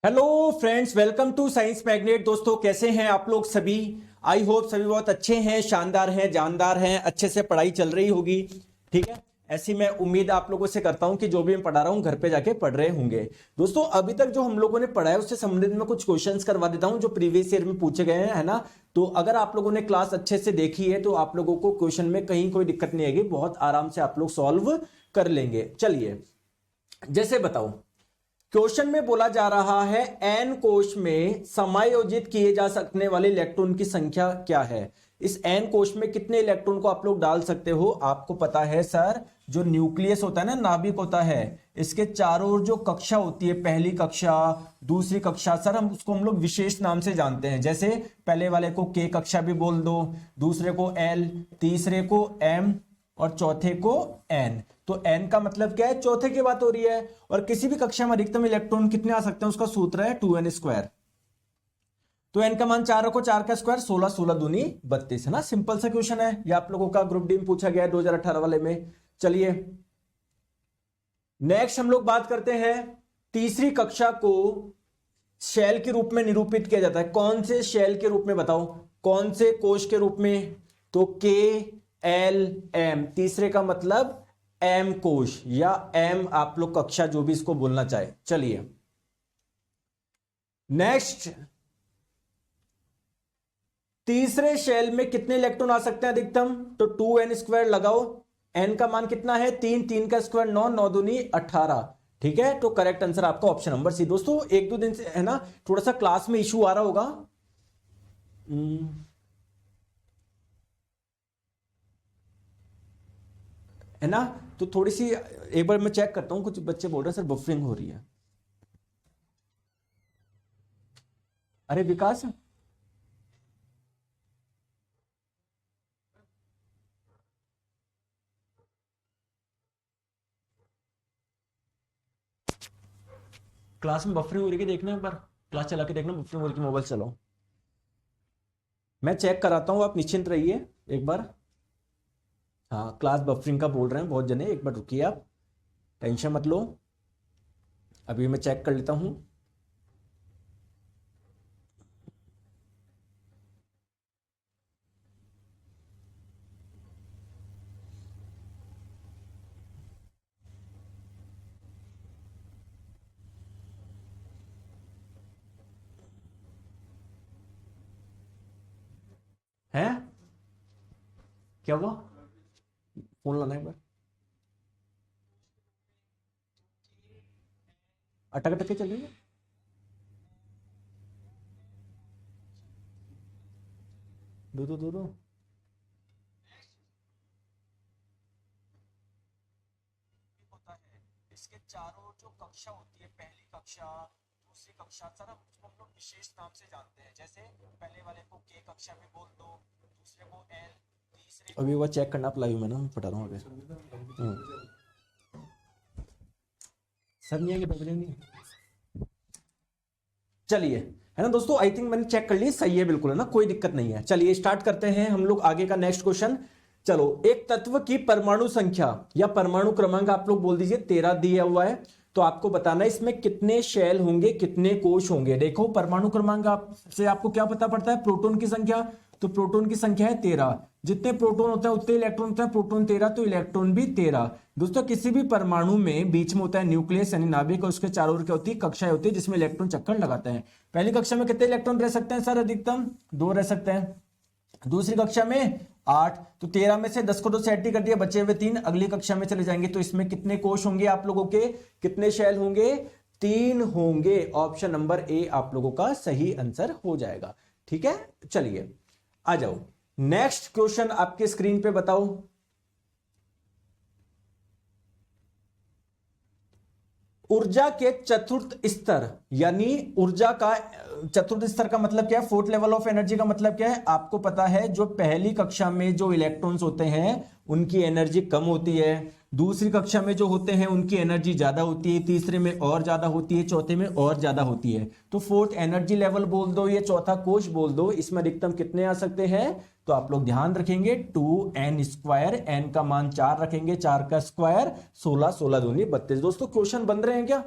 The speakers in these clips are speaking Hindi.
Hello friends, welcome to science magnet. दोस्तों, कैसे हैं आप लोग सभी? आई होप सभी बहुत अच्छे हैं, शानदार हैं, जानदार हैं, अच्छे से पढ़ाई चल रही होगी। ठीक है, ऐसी मैं उम्मीद आप लोगों से करता हूं कि जो भी मैं पढ़ा रहा हूं घर पे जाके पढ़ रहे होंगे। दोस्तों, अभी तक जो हम लोगों ने पढ़ा है उससे संबंधित मैं कुछ क्वेश्चंस करवा देता हूं जो प्रीवियस ईयर में पूछे गए हैं, है ना। तो अगर आप लोगों ने क्लास अच्छे से देखी है तो आप लोगों को क्वेश्चन में कहीं कोई दिक्कत नहीं आएगी, बहुत आराम से आप लोग सॉल्व कर लेंगे। चलिए, जैसे बताओ, क्वेश्चन में बोला जा रहा है एन कोश में समायोजित किए जा सकने वाले इलेक्ट्रॉन की संख्या क्या है। इस एन कोश में कितने इलेक्ट्रॉन को आप लोग डाल सकते हो? आपको पता है सर, जो न्यूक्लियस होता है ना, नाभिक होता है, इसके चारों ओर जो कक्षा होती है, पहली कक्षा, दूसरी कक्षा, सर हम लोग विशेष नाम से जानते हैं। जैसे पहले वाले को के कक्षा भी बोल दो, दूसरे को एल, तीसरे को एम और चौथे को एन। तो एन का मतलब क्या है? चौथे की बात हो रही है। और किसी भी कक्षा में अधिकतम इलेक्ट्रॉन कितने आ सकते हैं उसका सूत्र है 2n²। तो एन का मान 4 रखो, 4 का स्क्वायर 16, 16 दूनी 32, है ना। सिंपल सा क्वेश्चन है, ये आप लोगों का ग्रुप डी में पूछा गया है 2018 वाले में। चलिए नेक्स्ट हम लोग बात करते हैं, तीसरी कक्षा को शेल के रूप में निरूपित किया जाता है। कौन से शेल के रूप में? बताओ, कौन से कोश के रूप में? तो के एल एम, तीसरे का मतलब एम कोश या एम, आप लोग कक्षा जो भी इसको बोलना चाहे। चलिए नेक्स्ट, तीसरे शेल में कितने इलेक्ट्रॉन आ सकते हैं अधिकतम? तो 2n² लगाओ, n का मान कितना है? 3, 3 का स्क्वायर 9, 9 दूनी 18। ठीक है, तो करेक्ट आंसर आपका ऑप्शन नंबर सी। दोस्तों, एक दो दिन से है ना थोड़ा सा क्लास में इशू आ रहा होगा। है ना, तो थोड़ी सी एक बार मैं चेक करता हूं। कुछ बच्चे बोल रहे हैं सर बफरिंग हो रही है। अरे विकास, क्लास में बफरिंग हो रही है, देखना एक बार, क्लास चला के देखना बफरिंग हो रही है, मोबाइल चलाओ। मैं चेक कराता हूं, आप निश्चिंत रहिए एक बार। हाँ, क्लास बफरिंग का बोल रहे हैं बहुत जने, एक बार रुकिए, आप टेंशन मत लो, अभी मैं चेक कर लेता हूं। है क्या हुआ? फोन लाना एक बार। अटक अटक के चल रही है। दो दो दो दो। होता है, इसके चारों जो कक्षा होती है, पहली कक्षा, दूसरी कक्षा, सर हम लोग विशेष नाम से जानते हैं। जैसे पहले वाले को के कक्षा भी बोल दो, दूसरे को एल, तीसरे अभी वो चेक करना आप लाइव में ना, मैं पढ़ा रहा हूँ अभी। सब नहीं आएंगे, नहीं। चलिए, है ना दोस्तों, आई थिंक मैंने चेक कर ली, सही है बिल्कुल, है ना, कोई दिक्कत नहीं है। चलिए स्टार्ट करते हैं हम लोग आगे का नेक्स्ट क्वेश्चन। चलो, एक तत्व की परमाणु संख्या या परमाणु क्रमांक आप लोग बोल दीजिए 13 दिया हुआ है। तो आपको बताना है इसमें कितने शेल होंगे, कितने कोश होंगे। देखो, परमाणु क्रमांक आपसे आपको क्या पता पड़ता है? प्रोटॉन की संख्या। तो प्रोटॉन की संख्या है 13, जितने प्रोटॉन होता है उतने इलेक्ट्रॉन होता है। प्रोटॉन 13 तो इलेक्ट्रॉन भी 13। दोस्तों, किसी भी परमाणु में बीच में होता है न्यूक्लियस यानी नाभिक, और उसके चारों ओर क्या होती है? कक्षाएं होती है जिसमें इलेक्ट्रॉन चक्कर लगाते हैं। पहली कक्षा में कितने इलेक्ट्रॉन रह सकते हैं सर? अधिकतम 2 रह सकते हैं। दूसरी कक्षा में 8, तो 13 में से 10 को 2 से ऐड कर दिया, बचे हुए 3। अगली कक्षा में चले जाएंगे तो इसमें कितने कोश होंगे आप लोगों के? कितने शेल होंगे? 3 होंगे। ऑप्शन नंबर ए आप लोगों का सही आंसर हो जाएगा। ठीक है, चलिए आ जाओ नेक्स्ट क्वेश्चन आपके स्क्रीन पे, बताओ। ऊर्जा के चतुर्थ स्तर, यानी ऊर्जा का चतुर्थ स्तर का मतलब क्या है? फोर्थ लेवल ऑफ एनर्जी का मतलब क्या है? आपको पता है, जो पहली कक्षा में जो इलेक्ट्रॉन्स होते हैं उनकी एनर्जी कम होती है, दूसरी कक्षा में जो होते हैं उनकी एनर्जी ज्यादा होती है, तीसरे में और ज्यादा होती है, चौथे में और ज्यादा होती है। तो फोर्थ एनर्जी लेवल बोल दो, ये चौथा कोश बोल दो। इसमें अधिकतम कितने आ सकते हैं? तो आप लोग ध्यान रखेंगे 2n², n का मान 4 रखेंगे, 4 का स्क्वायर 16, 16 दूनी 32। दोस्तों, क्वेश्चन बन रहे हैं क्या?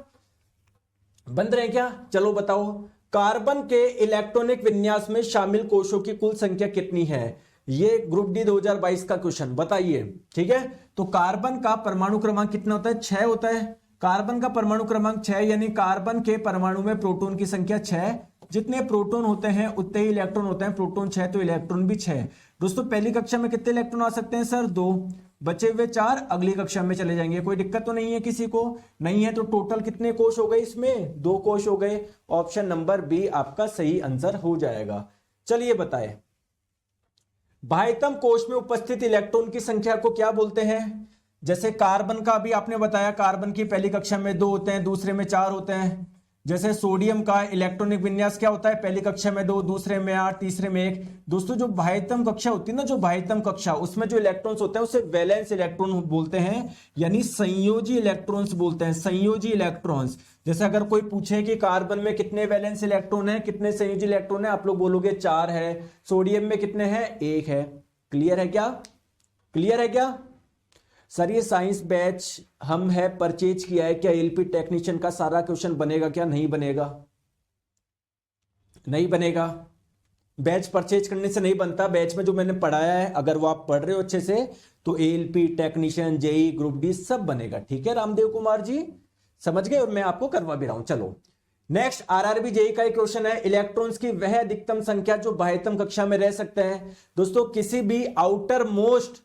बंद रहे क्या? चलो बताओ, कार्बन के इलेक्ट्रॉनिक विन्यास में शामिल कोषों की कुल संख्या कितनी है? ये ग्रुप डी 2022 का क्वेश्चन, बताइए। ठीक है, तो कार्बन का परमाणु क्रमांक कितना होता है? 6 होता है। कार्बन का परमाणु क्रमांक 6, यानी कार्बन के परमाणु में प्रोटॉन की संख्या 6। जितने प्रोटॉन होते हैं उतने ही इलेक्ट्रॉन होते हैं। प्रोटॉन 6 तो इलेक्ट्रॉन भी 6। दोस्तों पहली कक्षा में कितने इलेक्ट्रॉन आ सकते हैं सर? 2। बचे हुए 4 अगली कक्षा में चले जाएंगे। कोई दिक्कत तो नहीं है किसी को? नहीं है तो टोटल कितने कोष हो गए इसमें? 2 कोष हो गए। ऑप्शन नंबर बी आपका सही आंसर हो जाएगा। चलिए बताएं, बाह्यतम कोष में उपस्थित इलेक्ट्रॉन की संख्या को क्या बोलते हैं? जैसे कार्बन का भी आपने बताया, कार्बन की पहली कक्षा में 2 होते हैं, दूसरे में 4 होते हैं। जैसे सोडियम का इलेक्ट्रॉनिक विन्यास क्या होता है? पहली कक्षा में 2, दूसरे में 8, तीसरे में 1। दोस्तों जो बाह्यतम कक्षा होती है ना, जो बाह्यतम कक्षा, उसमें जो इलेक्ट्रॉन्स होते हैं उसे वैलेंस इलेक्ट्रॉन बोलते हैं, यानी संयोजी इलेक्ट्रॉन्स बोलते हैं। संयोजी इलेक्ट्रॉन्स, जैसे अगर कोई पूछे कि कार्बन में कितने वैलेंस इलेक्ट्रॉन है, कितने संयोजी इलेक्ट्रॉन है, आप लोग बोलोगे 4 है। सोडियम में कितने हैं? 1 है। क्लियर है क्या? क्लियर है क्या? सर ये साइंस बैच हम है परचेज किया है, क्या एलपी टेक्नीशियन का सारा क्वेश्चन बनेगा क्या? नहीं बनेगा, नहीं बनेगा। बैच परचेज करने से नहीं बनता। बैच में जो मैंने पढ़ाया है, अगर वो आप पढ़ रहे हो अच्छे से, तो LP technician, JE, group D सब बनेगा। ठीक है रामदेव कुमार जी, समझ गए? और मैं आपको करवा भी रहा हूं। चलो नेक्स्ट, आरआरबी जेई का एक क्वेश्चन है, इलेक्ट्रॉन्स की वह अधिकतम संख्या जो बाह्यतम कक्षा में रह सकते हैं। दोस्तों किसी भी आउटर मोस्ट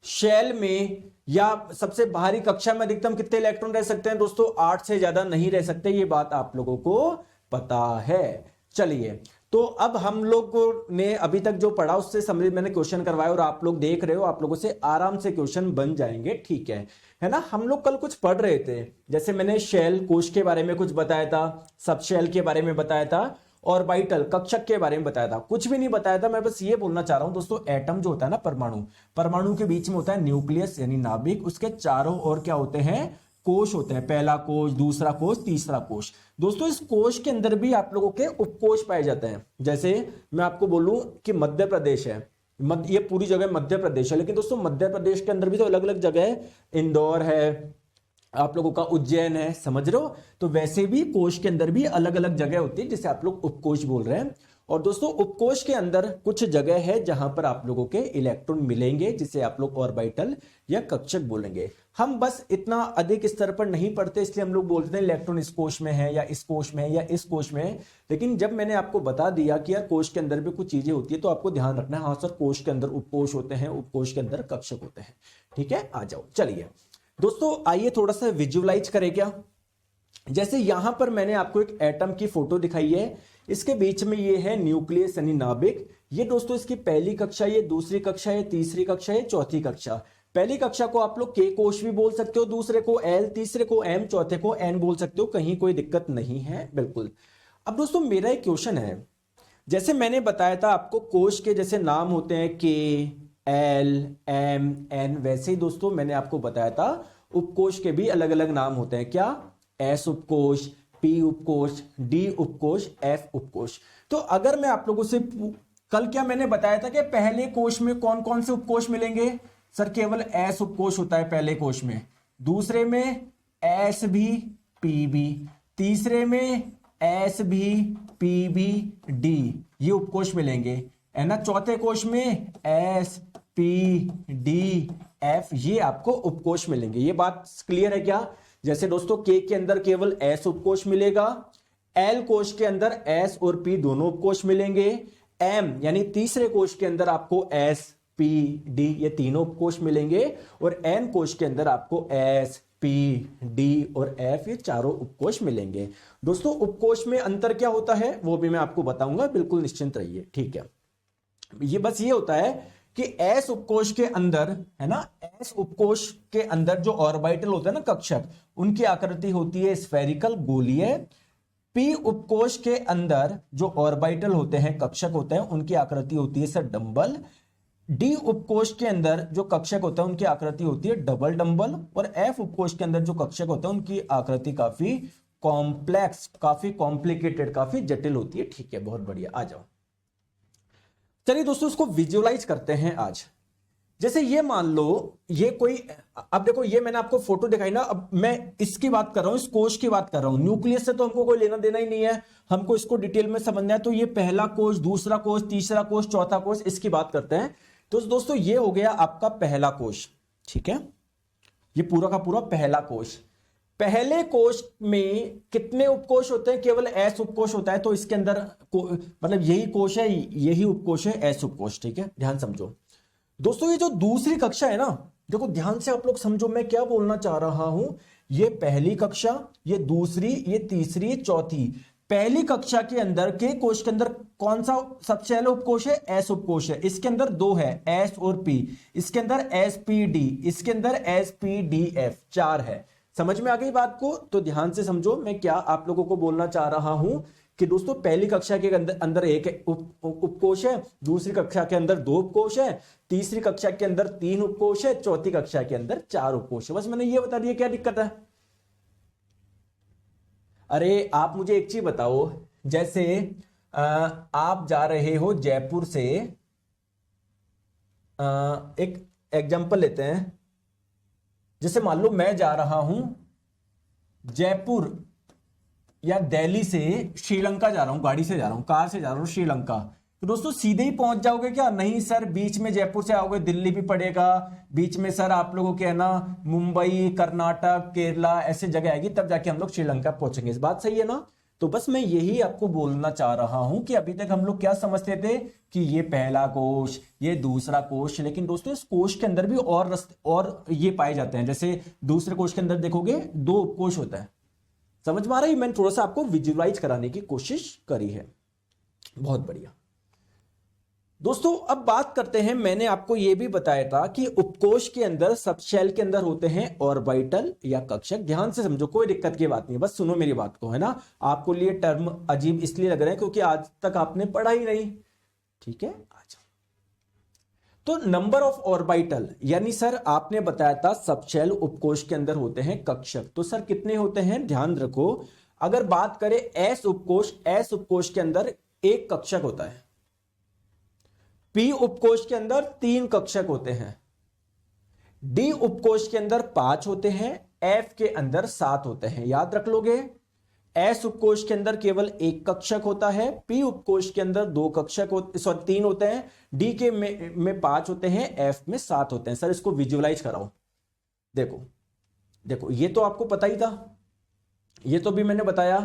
शेल में या सबसे बाहरी कक्षा में अधिकतम कितने इलेक्ट्रॉन रह सकते हैं? दोस्तों 8 से ज्यादा नहीं रह सकते, ये बात आप लोगों को पता है। चलिए, तो अब हम लोगों ने अभी तक जो पढ़ा उससे समझ मैंने क्वेश्चन करवाया और आप लोग देख रहे हो, आप लोगों से आराम से क्वेश्चन बन जाएंगे। ठीक है ना? हम लोग कल कुछ पढ़ रहे थे, जैसे मैंने शेल कोश के बारे में कुछ बताया था, सब शेल के बारे में बताया था, ऑर्बिटल कक्षक के बारे में बताया था। कुछ भी नहीं बताया था, मैं बस ये बोलना चाह रहा हूं दोस्तों, एटम जो होता है ना, परमाणु, परमाणु के बीच में होता है न्यूक्लियस यानी नाभिक, उसके चारों ओर क्या होते हैं? कोश होते हैं। पहला कोश, दूसरा कोश, तीसरा कोश। दोस्तों इस कोश के अंदर भी आप लोगों के उपकोश पाए जाते हैं। जैसे मैं आपको बोलूं कि मध्य प्रदेश है, ये पूरी जगह मध्य प्रदेश है, लेकिन दोस्तों मध्य प्रदेश के अंदर भी तो अलग अलग जगह है। इंदौर है, आप लोगों का उज्जैन है, समझ रहे हो? तो वैसे भी कोश के अंदर भी अलग अलग जगह होती है जिसे आप लोग उपकोश बोल रहे हैं। और दोस्तों उपकोश के अंदर कुछ जगह है जहां पर आप लोगों के इलेक्ट्रॉन मिलेंगे, जिसे आप लोग ऑर्बिटल या कक्षक बोलेंगे। हम बस इतना अधिक स्तर पर नहीं पढ़ते, इसलिए हम लोग बोलते हैं इलेक्ट्रॉन इस कोश में है या इस कोश में है या इस कोश में है। लेकिन जब मैंने आपको बता दिया कि यार कोश के अंदर भी कुछ चीजें होती है, तो आपको ध्यान रखना है, हाँ सर कोश के अंदर उपकोश होते हैं, उपकोश के अंदर कक्षक होते हैं। ठीक है, आ जाओ। चलिए दोस्तों आइए थोड़ा सा विजुअलाइज करें क्या। जैसे यहां पर मैंने आपको एक एटम की फोटो दिखाई है, इसके बीच में ये है न्यूक्लियस यानी नाभिक। ये दोस्तों इसकी पहली कक्षा, ये दूसरी कक्षा, ये तीसरी कक्षा, ये चौथी कक्षा। पहली कक्षा को आप लोग के कोश भी बोल सकते हो, दूसरे को एल, तीसरे को एम, चौथे को एन बोल सकते हो, कहीं कोई दिक्कत नहीं है, बिल्कुल। अब दोस्तों मेरा एक क्वेश्चन है, जैसे मैंने बताया था आपको कोश के जैसे नाम होते हैं के, एल, एम, एन, वैसे ही दोस्तों मैंने आपको बताया था उपकोश के भी अलग अलग नाम होते हैं। क्या? एस उपकोश, पी उपकोश, डी उपकोश, एफ उपकोश। तो अगर मैं आप लोगों से कल क्या मैंने बताया था कि पहले कोश में कौन कौन से उपकोश मिलेंगे? सर केवल एस उपकोश होता है पहले कोश में, दूसरे में एस भी, पी भी, तीसरे में एस भी, पी भी, डी, ये उपकोश मिलेंगे, है ना। चौथे कोश में एस, पी, डी, एफ, ये आपको उपकोश मिलेंगे। ये बात क्लियर है क्या? जैसे दोस्तों के अंदर केवल एस उपकोश मिलेगा, एल कोश के अंदर एस और पी दोनों उपकोश मिलेंगे, एम यानी तीसरे कोश के अंदर आपको एस, पी, डी ये तीनों उपकोश मिलेंगे, और एन कोश के अंदर आपको एस, पी, डी और एफ ये चारों उपकोश मिलेंगे। दोस्तों उपकोश में अंतर क्या होता है वो भी मैं आपको बताऊंगा, बिल्कुल निश्चिंत रहिए। ठीक है, ये बस ये होता है कि एस उपकोश के अंदर, है ना, एस उपकोश के अंदर जो ऑर्बिटल होता है ना कक्षक, उनकी आकृति होती है स्फेरिकल, गोलीय। पी उपकोश के अंदर जो ऑर्बिटल होते हैं, कक्षक होते हैं, उनकी आकृति होती है सर डंबल। डी उपकोश के अंदर जो कक्षक होता है उनकी आकृति होती है डबल डंबल, और एफ उपकोश के अंदर जो कक्षक होता है उनकी आकृति काफी कॉम्प्लेक्स, काफी कॉम्प्लिकेटेड, काफी जटिल होती है। ठीक है, बहुत बढ़िया, आ जाओ। चलिए दोस्तों इसको विजुअलाइज करते हैं आज। जैसे ये मान लो ये कोई, अब देखो ये मैंने आपको फोटो दिखाई ना, अब मैं इसकी बात कर रहा हूं, इस कोश की बात कर रहा हूं। न्यूक्लियस से तो हमको कोई लेना देना ही नहीं है, हमको इसको डिटेल में समझना है। तो ये पहला कोश, दूसरा कोश, तीसरा कोश, चौथा कोश, इसकी बात करते हैं। तो दोस्तों ये हो गया आपका पहला कोश, ठीक है, ये पूरा का पूरा पहला कोश। पहले कोश में कितने उपकोश होते हैं? केवल एस उपकोश होता है। तो इसके अंदर मतलब यही कोश है, यही उपकोश है, एस उपकोश, ठीक है, ध्यान समझो दोस्तों। ये जो दूसरी कक्षा है ना, देखो ध्यान से आप लोग समझो मैं क्या बोलना चाह रहा हूं। ये पहली कक्षा, ये दूसरी, ये तीसरी, चौथी। पहली कक्षा के अंदर के कोश के अंदर कौन सा सबसे पहले उपकोश है? एस उपकोश है। इसके अंदर दो है, एस और पी। इसके अंदर एस पी डी, इसके अंदर एस पी डी एफ, चार है। समझ में आ गई बात को? तो ध्यान से समझो मैं क्या आप लोगों को बोलना चाह रहा हूं कि दोस्तों पहली कक्षा के अंदर एक उपकोश है, दूसरी कक्षा के अंदर दो उपकोश है, तीसरी कक्षा के अंदर तीन उपकोश है, चौथी कक्षा के अंदर चार उपकोश है। बस मैंने ये बता दिया, क्या दिक्कत है? अरे आप मुझे एक चीज बताओ, जैसे आप जा रहे हो जयपुर से, एक एग्जांपल लेते हैं, जैसे मान लो मैं जा रहा हूं जयपुर या दिल्ली से श्रीलंका जा रहा हूं, गाड़ी से जा रहा हूं, कार से जा रहा हूं श्रीलंका। तो दोस्तों सीधे ही पहुंच जाओगे क्या? नहीं सर, बीच में जयपुर से आओगे दिल्ली भी पड़ेगा, बीच में सर आप लोगों के है ना मुंबई, कर्नाटक, केरला ऐसे जगह आएगी, तब जाके हम लोग श्रीलंका पहुंचेंगे। इस बात सही है ना? तो बस मैं यही आपको बोलना चाह रहा हूं कि अभी तक हम लोग क्या समझते थे कि ये पहला कोश, ये दूसरा कोश, लेकिन दोस्तों इस कोश के अंदर भी और रस्ते और ये पाए जाते हैं। जैसे दूसरे कोश के अंदर देखोगे दो उपकोश होता है। समझ में आ रहा है? मैंने थोड़ा सा आपको विजुअलाइज कराने की कोशिश करी है। बहुत बढ़िया दोस्तों, अब बात करते हैं, मैंने आपको यह भी बताया था कि उपकोश के अंदर, सबशेल के अंदर होते हैं ऑर्बिटल या कक्षक। ध्यान से समझो, कोई दिक्कत की बात नहीं, बस सुनो मेरी बात को, है ना। आपको लिए टर्म अजीब इसलिए लग रहे हैं क्योंकि आज तक आपने पढ़ा ही नहीं, ठीक है। अच्छा, तो नंबर ऑफ ऑर्बिटल, यानी सर आपने बताया था सबशेल उपकोश के अंदर होते हैं कक्षक, तो सर कितने होते हैं? ध्यान रखो, अगर बात करें एस उपकोश, एस उपकोश के अंदर एक कक्षक होता है। पी उपकोश के अंदर तीन कक्षक होते हैं। डी उपकोश के अंदर 5 होते हैं। एफ के अंदर 7 होते हैं। याद रख लोगे। एस उपकोश के अंदर केवल एक कक्षक होता है। पी उपकोश के अंदर 2 कक्षक होते, सॉरी 3 होते हैं। डी के में 5 होते हैं। एफ में 7 होते हैं। सर इसको विजुअलाइज कराओ। देखो देखो, ये तो आपको पता ही था, ये तो भी मैंने बताया।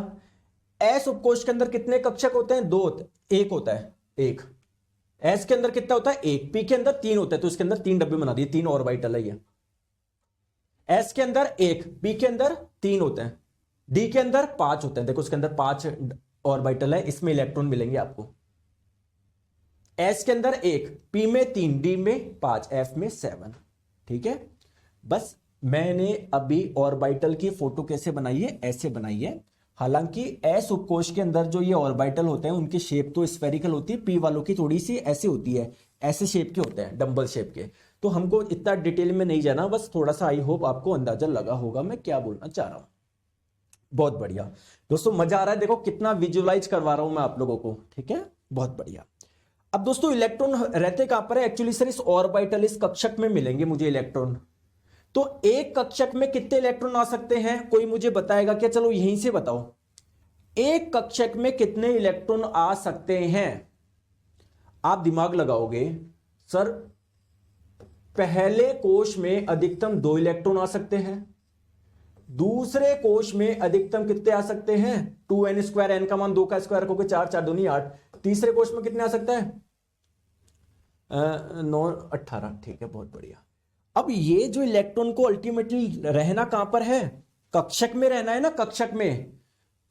एस उपकोश के अंदर कितने कक्षक होते हैं? 2, एक होता है, एक। एस के अंदर कितना होता है? एक। पी के अंदर 3 होता है, तो इसके अंदर 3 डब्बे बना दिए, 3 ऑर्बिटल है ये। एस के अंदर 1, पी के अंदर 3 होते हैं, डी के अंदर 5 होते हैं। देखो इसके अंदर 5 ऑर्बिटल है, इसमें इलेक्ट्रॉन मिलेंगे आपको। एस के अंदर 1, पी में 3, डी में 5, एफ में 7। ठीक है, बस मैंने अभी ऑर्बिटल की फोटो कैसे बनाई है? ऐसे बनाई है। हालांकि एस उपकोश के अंदर जो ये ऑर्बिटल होते हैं उनकी शेप तो स्फेरिकल होती है, पी वालों की थोड़ी सी ऐसे होती है, ऐसे शेप के होते हैं, डंबल शेप के। तो हमको इतना डिटेल में नहीं जाना, बस थोड़ा सा आई होप आपको अंदाजा लगा होगा मैं क्या बोलना चाह रहा हूं। बहुत बढ़िया दोस्तों, मजा आ रहा है? देखो कितना विजुअलाइज करवा रहा हूं मैं आप लोगों को। ठीक है, बहुत बढ़िया। अब दोस्तों इलेक्ट्रॉन रहते कहां पर है? एक्चुअली सर इस ऑर्बिटल, इस कक्षक में मिलेंगे मुझे इलेक्ट्रॉन। तो एक कक्षक में कितने इलेक्ट्रॉन आ सकते हैं? कोई मुझे बताएगा क्या? चलो यहीं से बताओ, एक कक्षक में कितने इलेक्ट्रॉन आ सकते हैं? आप दिमाग लगाओगे, सर पहले कोश में अधिकतम 2 इलेक्ट्रॉन आ सकते हैं, दूसरे कोश में अधिकतम कितने आ सकते हैं? 2n², n का मान 2 का स्क्वायर क्योंकि 4 4 दूनी 8। तीसरे कोश में कितने आ सकता है? 9 18। ठीक है, बहुत बढ़िया। अब ये जो इलेक्ट्रॉन को अल्टीमेटली रहना कहां पर है? कक्षक में रहना है ना, कक्षक में।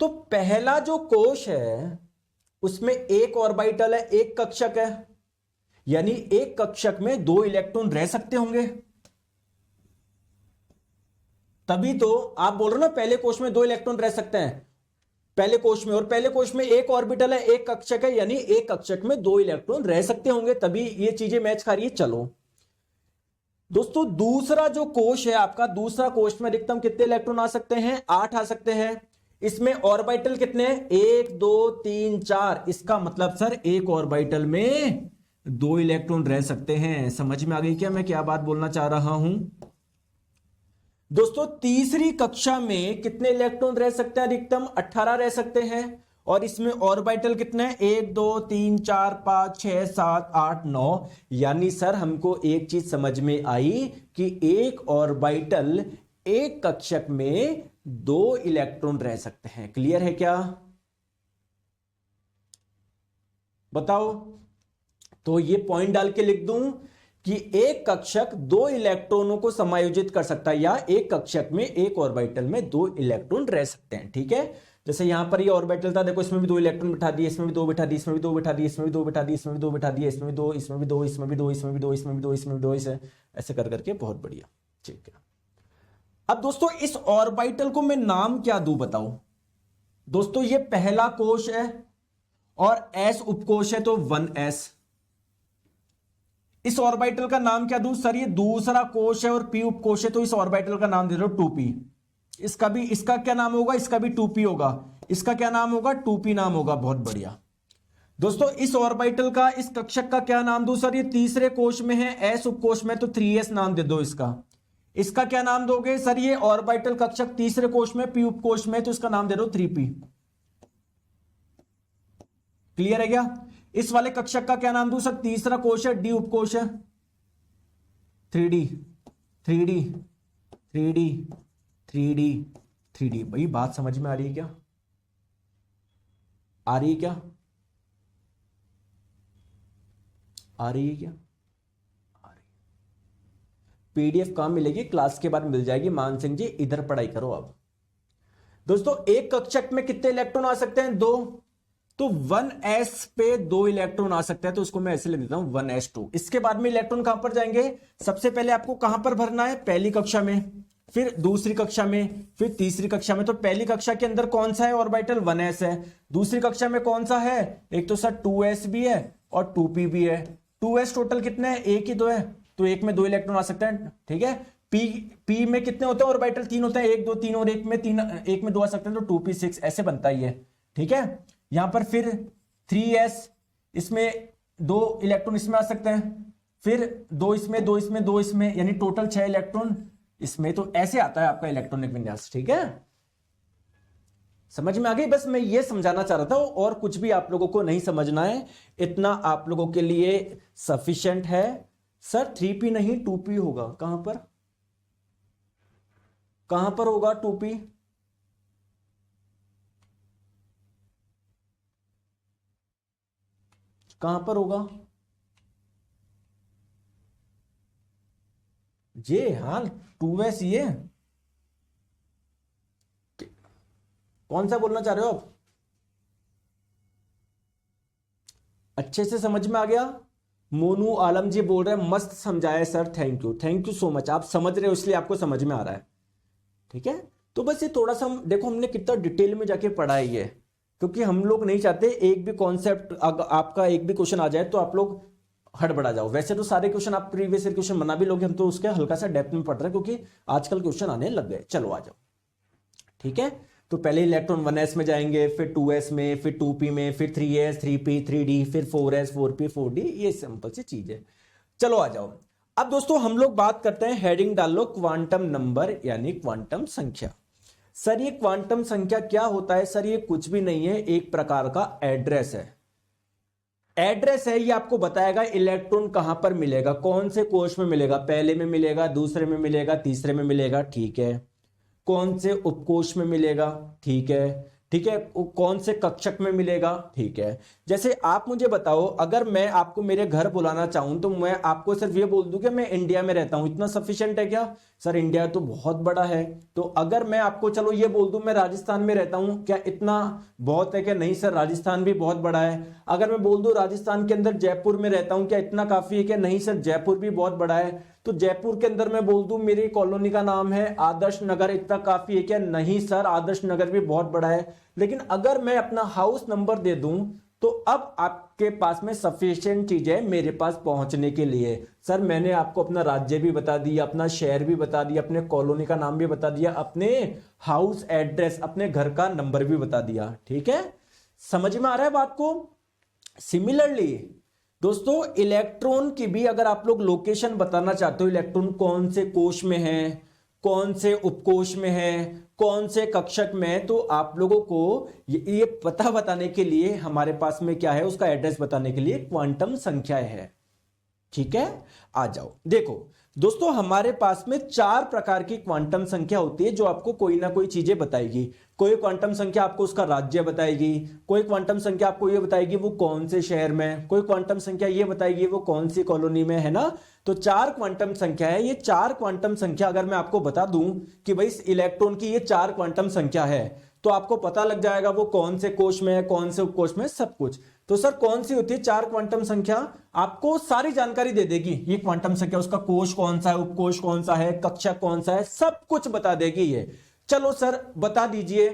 तो पहला जो कोश है उसमें एक ऑर्बिटल है, एक कक्षक है, यानी एक कक्षक में 2 इलेक्ट्रॉन रह सकते होंगे। तभी तो आप बोल रहे हो ना पहले कोश में 2 इलेक्ट्रॉन रह सकते हैं, पहले कोश में। और पहले कोश में एक ऑर्बिटल है, एक कक्षक है, यानी एक कक्षक में 2 इलेक्ट्रॉन रह सकते होंगे, तभी ये चीजें मैच खा रही है। चलो दोस्तों, दूसरा जो कोश है आपका, दूसरा कोश में अधिकतम कितने इलेक्ट्रॉन आ सकते हैं? 8 आ सकते हैं। इसमें ऑर्बिटल कितने हैं? 1 2 3 4। इसका मतलब सर एक ऑर्बिटल में 2 इलेक्ट्रॉन रह सकते हैं। समझ में आ गई क्या मैं क्या बात बोलना चाह रहा हूं? दोस्तों तीसरी कक्षा में कितने इलेक्ट्रॉन रह सकते हैं? अधिकतम 18 रह सकते हैं। और इसमें ऑर्बिटल कितने हैं? 1 2 3 4 5 6 7 8 9। यानी सर हमको एक चीज समझ में आई कि एक ऑर्बिटल एक कक्षक में 2 इलेक्ट्रॉन रह सकते हैं। क्लियर है क्या? बताओ। तो ये पॉइंट डाल के लिख दूं कि एक कक्षक 2 इलेक्ट्रॉनों को समायोजित कर सकता है, या एक कक्षक में एक ऑर्बिटल में 2 इलेक्ट्रॉन रह सकते हैं। ठीक है, जैसे यहां पर ये ऑर्बिटल था, देखो इसमें भी 2 इलेक्ट्रॉन बिठा दिए, इसमें भी 2 बिठा दिए, इसमें भी 2 बिठा दिए, इसमें भी 2 बिठा दिए, इसमें भी 2 बिठा दिए, इसमें भी 2, इसमें भी 2, इसमें भी 2, इसमें भी 2, इसमें भी 2, इसमें भी 2, ऐसे कर करके बहुत बढ़िया। ठीक है, अब दोस्तों इस ऑर्बिटल को मैं नाम क्या दूं बताओ? दोस्तों ये पहला कोश है और s उपकोश है, तो 1s। इस ऑर्बिटल का नाम क्या दूं? सर ये दूसरा कोश है और p उपकोश है, तो इस ऑर्बिटल का नाम दे दो 2p। इसका क्या नाम होगा? इसका भी 2p होगा। इसका क्या नाम होगा? 2p नाम होगा। बहुत बढ़िया। दोस्तों इस ऑर्बिटल का, इस कक्षक का क्या नाम दूं? सर ये तीसरे कोश में है, s उपकोश में, तो 3s नाम दे दो इसका। इसका क्या नाम दोगे? सर ये ऑर्बिटल कक्षक तीसरे कोश में, p उपकोश में, तो इसका नाम दे दो 3p। क्लियर है क्या? इस वाले कक्षक का क्या नाम दूं? सर तीसरा कोश है, d उपकोश है, 3d 3d 3d 3d 3d। भाई बात समझ में आ रही है क्या? आ रही है क्या? आ रही है क्या? आ रही। पीडीएफ कहां मिलेगी? क्लास के बाद मिल जाएगी। मान सिंह जी इधर पढ़ाई करो। अब दोस्तों एक कक्षक में कितने इलेक्ट्रॉन आ सकते हैं? 2। तो 1s पे 2 इलेक्ट्रॉन आ सकते हैं, तो उसको मैं ऐसे लिख देता हूं 1s2। इसके बाद में इलेक्ट्रॉन कहां पर जाएंगे? सबसे पहले आपको कहां पर भरना है? पहली कक्षा में, फिर दूसरी कक्षा में, फिर तीसरी कक्षा में। तो पहली कक्षा के अंदर कौन सा है ऑर्बिटल? 1s है। दूसरी कक्षा में कौन सा है? एक तो सर 2s भी है और 2p भी है। 2s टोटल कितने हैं? एक ही तो है, तो एक में 2 इलेक्ट्रॉन आ सकते हैं। ठीक है, p में कितने होते हैं ऑर्बिटल? 3 होते हैं, 1 2 3, और एक में 2 आ सकते हैं, तो 2p 6 ऐसे बनता ही है। ठीक है, यहां पर फिर 3s, इसमें 2 इलेक्ट्रॉन इसमें आ सकते हैं, फिर 2 इसमें, 2 इसमें, 2 इसमें, यानी टोटल 6 इलेक्ट्रॉन इसमें। तो ऐसे आता है आपका इलेक्ट्रॉनिक विन्यास। ठीक है, समझ में आ गई? बस मैं ये समझाना चाह रहा था, और कुछ भी आप लोगों को नहीं समझना है, इतना आप लोगों के लिए सफिशिएंट है। सर 3p नहीं 2p होगा। कहां पर, कहां पर होगा 2p? कहां पर होगा? जे हाँ 2s। ये कौन सा बोलना चाह रहे हो आप? अच्छे से समझ में आ गया? मोनू आलम जी बोल रहे हैं मस्त समझाया sir, thank you, thank you so much. आप समझ रहे हो इसलिए आपको समझ में आ रहा है। ठीक है, तो बस ये थोड़ा सा देखो हमने कितना डिटेल में जाके पढ़ा है ये, क्योंकि हम लोग नहीं चाहते एक भी कॉन्सेप्ट आपका एक भी क्वेश्चन आ जाए तो आप लोग हड़बड़ा जाओ। वैसे तो सारे क्वेश्चन आप प्रीवियस ईयर क्वेश्चन बना भी लोगे, हम तो उसके हल्का सा डेप्थ में पढ़ रहे हैं क्योंकि आजकल क्वेश्चन आने लग गए। चलो आ जाओ। ठीक है, तो पहले इलेक्ट्रॉन 1s में जाएंगे, फिर 2s में, फिर 2p में, फिर 3s 3p 3d, फिर 4s 4p 4d। ये सिंपल सी चीज है। चलो आ जाओ। अब दोस्तों हम लोग बात करते हैं, हेडिंग डाल लो क्वांटम नंबर यानी क्वांटम संख्या। सर ये क्वांटम संख्या क्या होता है? सर ये कुछ भी नहीं है, एक प्रकार का एड्रेस है। एड्रेस है, ये आपको बताएगा इलेक्ट्रॉन कहां पर मिलेगा, कौन से कोश में मिलेगा, पहले में मिलेगा, दूसरे में मिलेगा, तीसरे में मिलेगा। ठीक है, कौन से उपकोश में मिलेगा। ठीक है, ठीक है, कौन से कक्षक में मिलेगा। ठीक है, जैसे आप मुझे बताओ, अगर मैं आपको मेरे घर बुलाना चाहूं तो मैं आपको सिर्फ ये बोल दूं कि मैं इंडिया में रहता हूं, इतना सफिशिएंट है क्या? सर इंडिया तो बहुत बड़ा है। तो अगर मैं आपको चलो ये बोल दूं मैं राजस्थान में रहता हूं, क्या इतना बहुत है? क्या नहीं सर, राजस्थान भी बहुत बड़ा है। अगर मैं बोल दूं राजस्थान के अंदर जयपुर में रहता हूं, क्या इतना काफी है? क्या नहीं सर, जयपुर भी बहुत बड़ा है। तो जयपुर के अंदर मैं बोल दूं मेरी कॉलोनी का नाम है आदर्श नगर, इतना काफी है क्या? नहीं सर, आदर्श नगर भी बहुत बड़ा है। लेकिन अगर मैं अपना हाउस नंबर दे दूं तो अब आपके पास में सफिशिएंट चीज है मेरे पास पहुंचने के लिए। सर मैंने आपको अपना राज्य भी बता दिया, अपना शहर भी बता दिया, अपने कॉलोनी का नाम भी बता दिया, अपने हाउस एड्रेस, अपने घर का नंबर भी बता दिया। ठीक है, समझ में आ रहा है बात को? सिमिलरली दोस्तों इलेक्ट्रॉन की भी अगर आप लोग लोकेशन बताना चाहते हो, इलेक्ट्रॉन कौन से कोश में है, कौन से उपकोश में है, कौन से कक्षक में है, तो आप लोगों को ये पता बताने के लिए हमारे पास में क्या है, उसका एड्रेस बताने के लिए क्वांटम संख्याएं है। ठीक है, आ जाओ। देखो दोस्तों हमारे पास में 4 प्रकार की क्वांटम संख्या होती है जो आपको कोई ना कोई चीजें बताएगी। कोई क्वांटम संख्या आपको उसका राज्य बताएगी, कोई क्वांटम संख्या आपको ये बताएगी वो कौन से शहर में, कोई क्वांटम संख्या ये बताएगी वो कौन सी कॉलोनी में है ना। तो 4 क्वांटम संख्या है। ये 4 क्वांटम संख्या अगर मैं आपको बता दूं कि भाई इस इलेक्ट्रॉन की ये 4 क्वांटम संख्या है, तो आपको पता लग जाएगा वो कौन से कोश में है, कौन से उपकोश में, सब कुछ। तो सर कौन सी होती है 4 क्वांटम संख्या, आपको सारी जानकारी दे देगी ये क्वांटम संख्या, उसका कोश कौन सा है, उपकोश कौन सा है, कक्षक कौन सा है, सब कुछ बता देगी ये। चलो सर बता दीजिए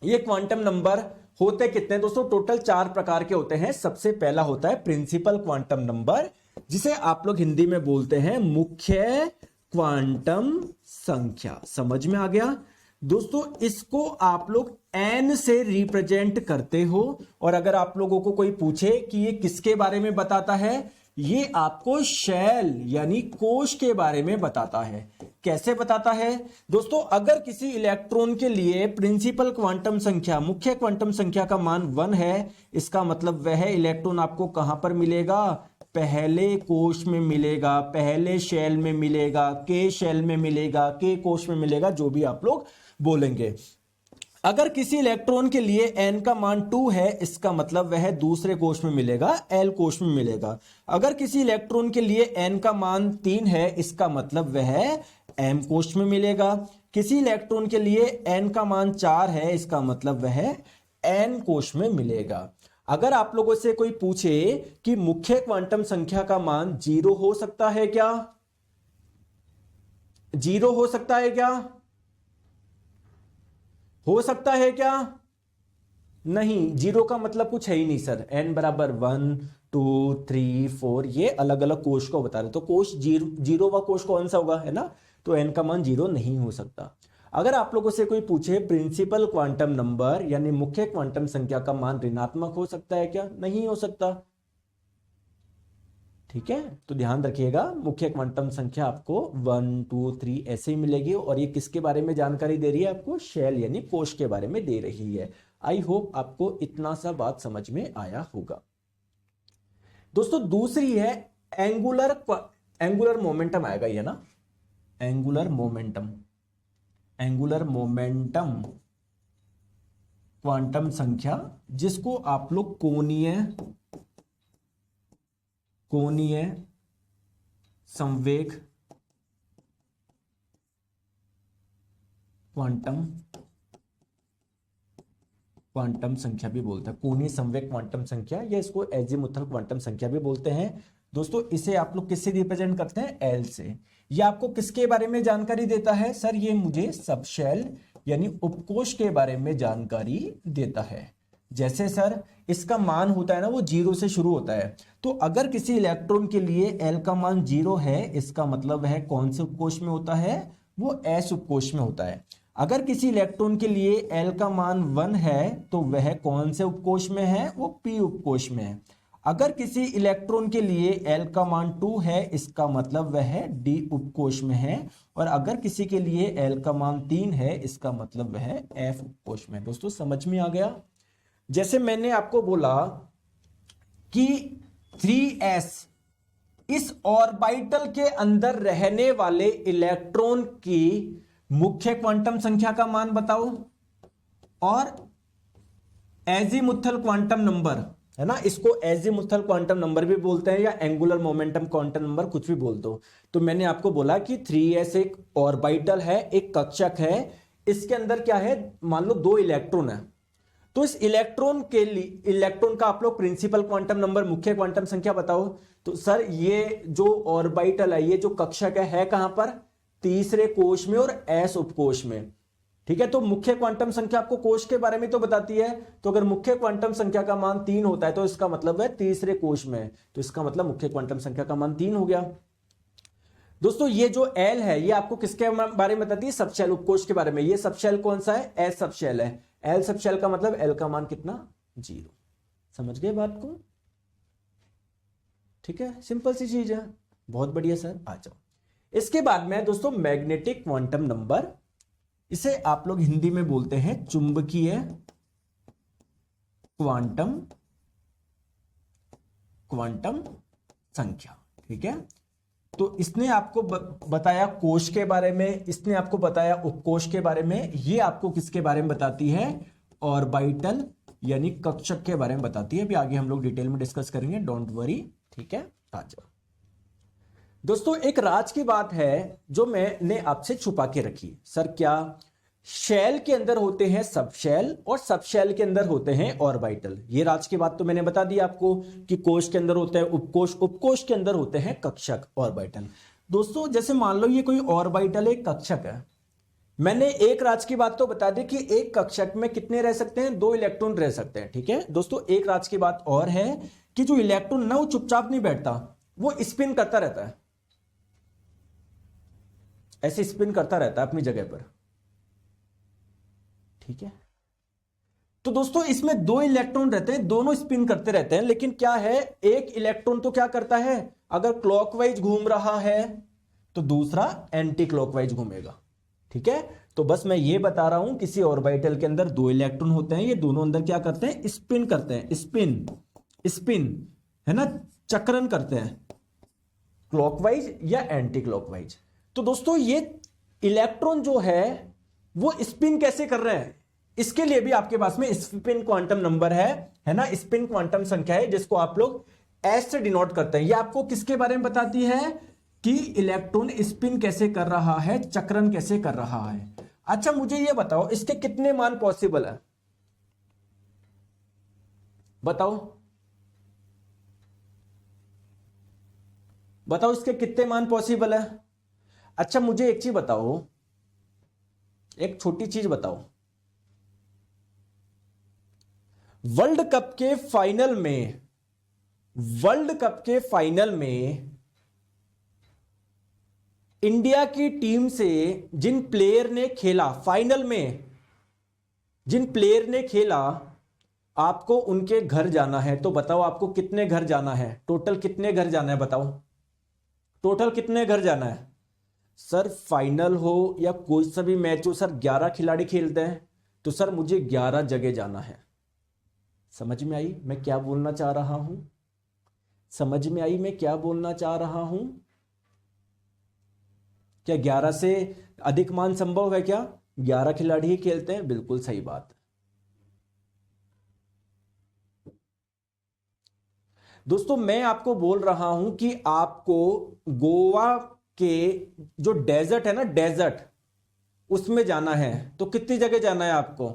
ये क्वांटम नंबर होते कितने। दोस्तों टोटल 4 प्रकार के होते हैं। सबसे पहला होता है प्रिंसिपल क्वांटम नंबर, जिसे आप लोग हिंदी में बोलते हैं मुख्य क्वांटम संख्या। समझ में आ गया दोस्तों। इसको आप लोग n से रिप्रेजेंट करते हो, और अगर आप लोगों को कोई पूछे कि ये किसके बारे में बताता है, ये आपको शेल यानी कोश के बारे में बताता है। कैसे बताता है दोस्तों, अगर किसी इलेक्ट्रॉन के लिए प्रिंसिपल क्वांटम संख्या, मुख्य क्वांटम संख्या का मान 1 है, इसका मतलब वह इलेक्ट्रॉन आपको कहां पर मिलेगा, पहले कोश में मिलेगा, पहले शेल में मिलेगा, के शेल में मिलेगा, के कोश में मिलेगा, जो भी आप लोग बोलेंगे। अगर किसी इलेक्ट्रॉन के लिए n का मान 2 है, इसका मतलब वह दूसरे कोश में मिलेगा, l कोश में मिलेगा। अगर किसी इलेक्ट्रॉन के लिए n का मान 3 है, इसका मतलब वह m कोश में मिलेगा। किसी इलेक्ट्रॉन के लिए n का मान 4 है, इसका मतलब वह n कोश में मिलेगा। अगर आप लोगों से कोई पूछे कि मुख्य क्वांटम संख्या का मान 0 हो सकता है क्या, 0 हो सकता है क्या, हो सकता है क्या, नहीं, 0 का मतलब कुछ है ही नहीं सर। n बराबर 1 2 3 4 ये अलग अलग कोश को बता रहे, तो कोश 0 वा कोश कौन सा होगा, है ना, तो n का मान 0 नहीं हो सकता। अगर आप लोगों से कोई पूछे प्रिंसिपल क्वांटम नंबर यानी मुख्य क्वांटम संख्या का मान ऋणात्मक हो सकता है क्या, नहीं हो सकता। ठीक है, तो ध्यान रखिएगा मुख्य क्वांटम संख्या आपको 1 2 3 ऐसे ही मिलेगी, और ये किसके बारे में जानकारी दे रही है आपको, शेल यानी कोश के बारे में दे रही है। आई होप आपको इतना सा बात समझ में आया होगा। दोस्तों दूसरी है एंगुलर मोमेंटम आएगा ये ना, एंगुलर मोमेंटम क्वांटम संख्या, जिसको आप लोग कोणीय संवेग क्वांटम संख्या भी बोलते हैं। कोणीय संवेग क्वांटम संख्या, या इसको एजीमुथल क्वांटम संख्या भी बोलते हैं। दोस्तों इसे आप लोग किससे रिप्रेजेंट करते हैं, एल से। ये आपको किसके बारे में जानकारी देता है सर, ये मुझे सबशेल यानी उपकोश के बारे में जानकारी देता है। जैसे सर इसका मान होता है ना वो 0 से शुरू होता है, तो अगर किसी इलेक्ट्रॉन के लिए L का मान 0 है, इसका मतलब वह कौन से उपकोश में होता है, वो S उपकोश में होता है। अगर किसी इलेक्ट्रॉन के लिए L का मान 1 है, तो वह कौन से उपकोश में है, वो P उपकोश में है। अगर किसी इलेक्ट्रॉन के लिए L का मान 2 है, इसका मतलब वह D उपकोश में है। और अगर किसी के लिए L का मान 3 है, इसका मतलब वह F उपकोश में है। दोस्तों समझ में आ गया। जैसे मैंने आपको बोला कि 3s इस ऑर्बिटल के अंदर रहने वाले इलेक्ट्रॉन की मुख्य क्वांटम संख्या का मान बताओ, और एजीमुथल क्वांटम नंबर है ना, इसको एजीमुथल क्वांटम नंबर भी बोलते हैं, या एंगुलर मोमेंटम क्वांटम नंबर, कुछ भी बोल दो। तो मैंने आपको बोला कि 3s एक ऑर्बिटल है, एक कक्षक है, इसके अंदर क्या है, मान लो 2 इलेक्ट्रॉन है, तो इस इलेक्ट्रॉन का आप लोग प्रिंसिपल क्वांटम नंबर, मुख्य क्वांटम संख्या बताओ। तो सर ये जो ऑर्बिटल है, ये जो कक्षक है कहां पर, तीसरे कोश में और एस उपकोश में। ठीक है, तो मुख्य क्वांटम संख्या आपको कोश के बारे में तो बताती है, तो अगर मुख्य क्वांटम संख्या का मान 3 होता है, तो इसका मतलब है तीसरे कोश में, तो इसका मतलब मुख्य क्वांटम संख्या का मान 3 हो गया। दोस्तों ये जो एल है, ये आपको किसके बारे में बताती है, सबशेल उपकोश के बारे में। ये सबशेल कौन सा है, एस सबशेल है। एल सबशेल का मतलब एल का मान कितना, 0। समझ गए बात को। ठीक है, सिंपल सी चीज है, बहुत बढ़िया सर, आ जाओ। इसके बाद में दोस्तों मैग्नेटिक क्वांटम नंबर, इसे आप लोग हिंदी में बोलते हैं चुंबकीय क्वांटम संख्या। ठीक है, तो इसने आपको बताया कोश के बारे में, इसने आपको बताया उपकोश के बारे में, ये आपको किसके बारे में बताती है, ऑर्बिटल यानी कक्षक के बारे में बताती है। अभी आगे हम लोग डिटेल में डिस्कस करेंगे, डोंट वरी। ठीक है, आ जाओ दोस्तों। एक राज की बात है जो मैंने आपसे छुपा के रखी। सर क्या? शेल के अंदर होते हैं सब शेल और सब शेल के अंदर होते हैं ऑर्बिटल। ये राज की बात तो मैंने बता दी आपको कि कोश के अंदर होते हैं उपकोश, उपकोश के अंदर होते हैं कक्षक ऑर्बिटल। दोस्तों जैसे मान लो ये कोई ऑर्बिटल एक कक्षक है, मैंने एक राज की बात तो बता दी कि एक कक्षक में कितने रह सकते हैं, 2 इलेक्ट्रॉन रह सकते हैं। ठीक है दोस्तों, एक राज की बात और है कि जो इलेक्ट्रॉन ना वो चुपचाप नहीं बैठता, वो स्पिन करता रहता है, ऐसे स्पिन करता रहता है अपनी जगह पर। ठीक है, तो दोस्तों इसमें 2 इलेक्ट्रॉन रहते हैं, दोनों स्पिन करते रहते हैं, लेकिन क्या है, एक इलेक्ट्रॉन तो क्या करता है, अगर क्लॉकवाइज घूम रहा है तो दूसरा एंटी क्लॉकवाइज घूमेगा। ठीक है, तो बस मैं ये बता रहा हूं किसी ऑर्बिटल के अंदर 2 इलेक्ट्रॉन होते हैं, ये दोनों अंदर क्या करते हैं, स्पिन करते हैं, स्पिन स्पिन है ना, चक्रण करते हैं, क्लॉकवाइज या एंटी क्लॉकवाइज। तो दोस्तों ये इलेक्ट्रॉन जो है वो स्पिन कैसे कर रहे हैं, इसके लिए भी आपके पास में स्पिन क्वांटम नंबर है ना, स्पिन क्वांटम संख्या है जिसको आप लोग एस से डिनोट करते हैं। ये आपको किसके बारे में बताती है कि इलेक्ट्रॉन स्पिन कैसे कर रहा है, चक्रण कैसे कर रहा है। अच्छा मुझे ये बताओ इसके कितने मान पॉसिबल है, बताओ बताओ इसके कितने मान पॉसिबल है। अच्छा मुझे एक चीज बताओ, एक छोटी चीज बताओ, वर्ल्ड कप के फाइनल में, वर्ल्ड कप के फाइनल में इंडिया की टीम से जिन प्लेयर ने खेला, फाइनल में जिन प्लेयर ने खेला, आपको उनके घर जाना है, तो बताओ आपको कितने घर जाना है, टोटल कितने घर जाना है, बताओ टोटल कितने घर जाना है। सर फाइनल हो या कोई सा भी मैच हो, सर 11 खिलाड़ी खेलते हैं, तो सर मुझे 11 जगह जाना है। समझ में आई मैं क्या बोलना चाह रहा हूं, समझ में आई मैं क्या बोलना चाह रहा हूं। क्या 11 से अधिक मान संभव है क्या, 11 खिलाड़ी ही खेलते हैं, बिल्कुल सही बात। दोस्तों मैं आपको बोल रहा हूं कि आपको गोवा के जो डेजर्ट है ना, डेजर्ट, उसमें जाना है, तो कितनी जगह जाना है आपको,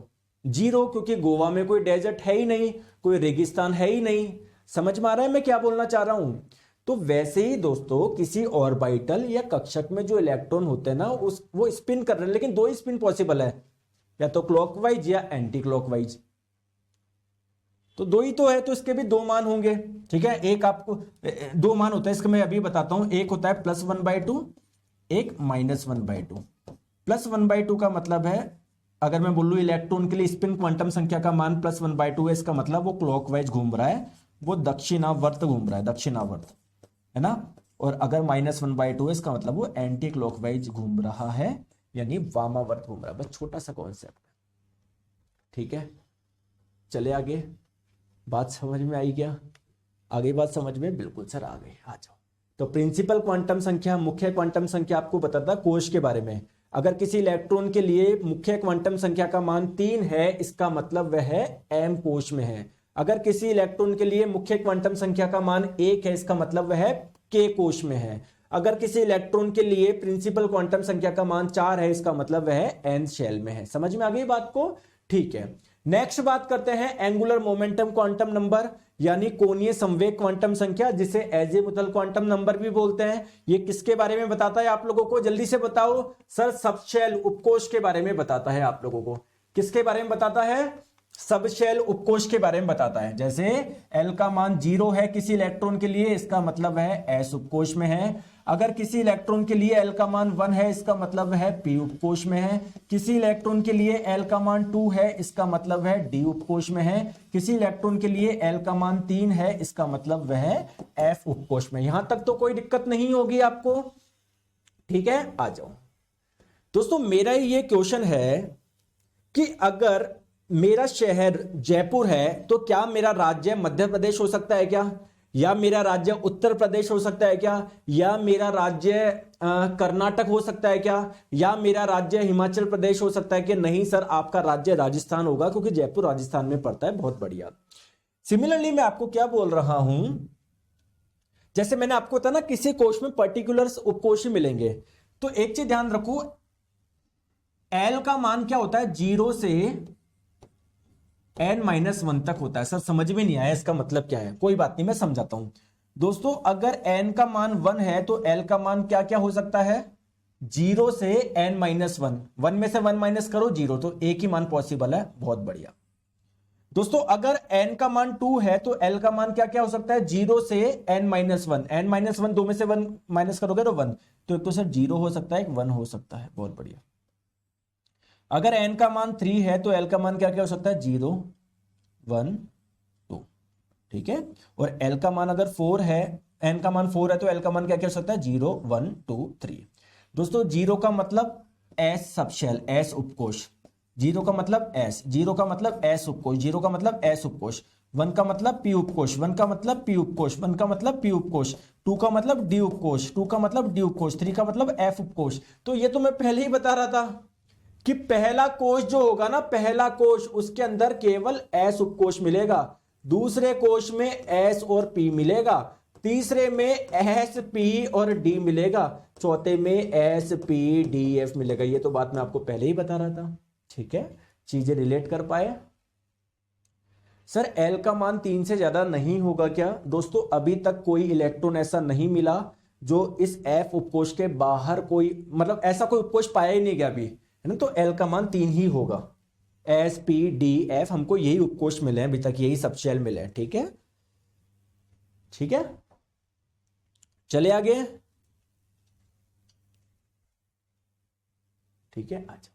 0, क्योंकि गोवा में कोई डेजर्ट है ही नहीं, कोई रेगिस्तान है ही नहीं। समझ में आ रहा है मैं क्या बोलना चाह रहा हूं। तो वैसे ही दोस्तों किसी ऑर्बिटल या कक्षक में जो इलेक्ट्रॉन होते हैं ना, वो स्पिन कर रहे हैं, लेकिन 2 स्पिन पॉसिबल है, या तो क्लॉकवाइज या एंटी क्लॉकवाइज, तो 2 ही तो है, तो इसके भी 2 मान होंगे। ठीक है, एक आपको 2 मान होता है इसका, मैं अभी बताता हूं। एक होता है +1/2, एक -1/2। +1/2 का मतलब है, अगर मैं बोलूं इलेक्ट्रॉन के लिए स्पिन क्वांटम संख्या का मान +1/2 है, इसका मतलब वो क्लॉकवाइज घूम रहा है, वो दक्षिणावर्त घूम रहा है, दक्षिणावर्त है ना। और अगर -1/2 है, इसका मतलब वो एंटी क्लॉकवाइज घूम रहा है, यानी वामावर्त घूम रहा है। बस छोटा सा कॉन्सेप्ट। ठीक है, चले आगे, बात समझ में आई क्या, आगे बात समझ में, बिल्कुल सर आ गई, आ जाओ। तो प्रिंसिपल क्वांटम संख्या, मुख्य क्वांटम संख्या आपको बताता कोश के बारे में। अगर किसी इलेक्ट्रॉन के लिए मुख्य क्वांटम संख्या का मान 3 है, इसका मतलब वह m कोश में है। अगर किसी इलेक्ट्रॉन के लिए मुख्य क्वांटम संख्या का मान 1 है, इसका मतलब वह k कोश में है। अगर किसी इलेक्ट्रॉन के लिए प्रिंसिपल क्वांटम संख्या का मान 4 है, इसका मतलब वह n शेल में है। समझ में आ गई बात को। ठीक है, नेक्स्ट बात करते हैं एंगुलर मोमेंटम क्वांटम नंबर, यानी कोणीय संवेग क्वांटम संख्या, जिसे एजीमुथल क्वांटम नंबर भी बोलते हैं। ये किसके बारे में बताता है आप लोगों को, जल्दी से बताओ। सर सबशेल उपकोश के बारे में बताता है आप लोगों को। किसके बारे में बताता है, सब शेल उपकोष के बारे में बताता है। जैसे L का मान 0 है किसी इलेक्ट्रॉन के लिए, इसका मतलब है S उपकोष में है। अगर किसी इलेक्ट्रॉन के लिए L का मान 1 है, इसका मतलब है P उपकोष में है। किसी इलेक्ट्रॉन के लिए L का मान 2 है, इसका मतलब है D उपकोष में है। किसी इलेक्ट्रॉन के लिए L का मान 3 है, इसका मतलब वह F उपकोष में। यहां तक तो कोई दिक्कत नहीं होगी आपको, ठीक है। आ जाओ दोस्तों, मेरा ये क्वेश्चन है कि अगर मेरा शहर जयपुर है तो क्या मेरा राज्य मध्य प्रदेश हो सकता है क्या, या मेरा राज्य उत्तर प्रदेश हो सकता है क्या, या मेरा राज्य कर्नाटक हो सकता है क्या, या मेरा राज्य हिमाचल प्रदेश हो सकता है कि नहीं सर आपका राज्य राजस्थान होगा क्योंकि जयपुर राजस्थान में पड़ता है। बहुत बढ़िया। सिमिलरली मैं आपको क्या बोल रहा हूं, जैसे मैंने आपको बताया ना किसी कोश में पर्टिकुलर उपकोष मिलेंगे, तो एक चीज ध्यान रखो, L का मान क्या होता है 0 से n-1 तक होता है। सर समझ में नहीं आया इसका मतलब क्या है, कोई बात नहीं मैं समझाता हूं दोस्तों। अगर n का मान 1 है तो L का मान क्या क्या हो सकता है 0 से n-1, 1 में से 1 माइनस करो 0, तो एक ही मान पॉसिबल है। बहुत बढ़िया दोस्तों, अगर n का मान 2 है तो L का मान क्या क्या हो सकता है 0 से n-1, n-1 2 में से 1 माइनस करोगे तो 1, तो एक तो सर 0 हो सकता है, एक 1 हो सकता है। बहुत बढ़िया। अगर n का मान 3 है तो L का मान क्या क्या हो सकता है 0 1 2, ठीक है। और L का मान अगर 4 है, n का मान 4 है तो L का मान क्या क्या हो सकता है 0 1 2 3। दोस्तों 0 का मतलब S सबशेल, S उपकोष। 0 का मतलब S, 0 का मतलब S उपकोष, 0 का मतलब S उपकोष। 1 का मतलब P उपकोष, 1 का मतलब P उपकोष, 1 का मतलब P उपकोष। 2 का मतलब D उपकोष, 2 का मतलब D उपकोष। 3 का मतलब F उपकोष। तो ये तो मैं पहले ही बता रहा था कि पहला कोश जो होगा ना, पहला कोश, उसके अंदर केवल S उपकोष मिलेगा, दूसरे कोश में S और P मिलेगा, तीसरे में S P और D मिलेगा, चौथे में S P D F मिलेगा। ये तो बात मैं आपको पहले ही बता रहा था, ठीक है। चीजें रिलेट कर पाए। सर L का मान 3 से ज्यादा नहीं होगा क्या? दोस्तों अभी तक कोई इलेक्ट्रॉन ऐसा नहीं मिला जो इस F उपकोष के बाहर कोई, मतलब ऐसा कोई उपकोष पाया ही नहीं गया अभी, है ना। तो L का मान 3 ही होगा, S P D F, हमको यही उपकोष मिले हैं अभी तक, यही सब शेल मिले हैं, ठीक है। ठीक है, चले आगे, ठीक है। अच्छा,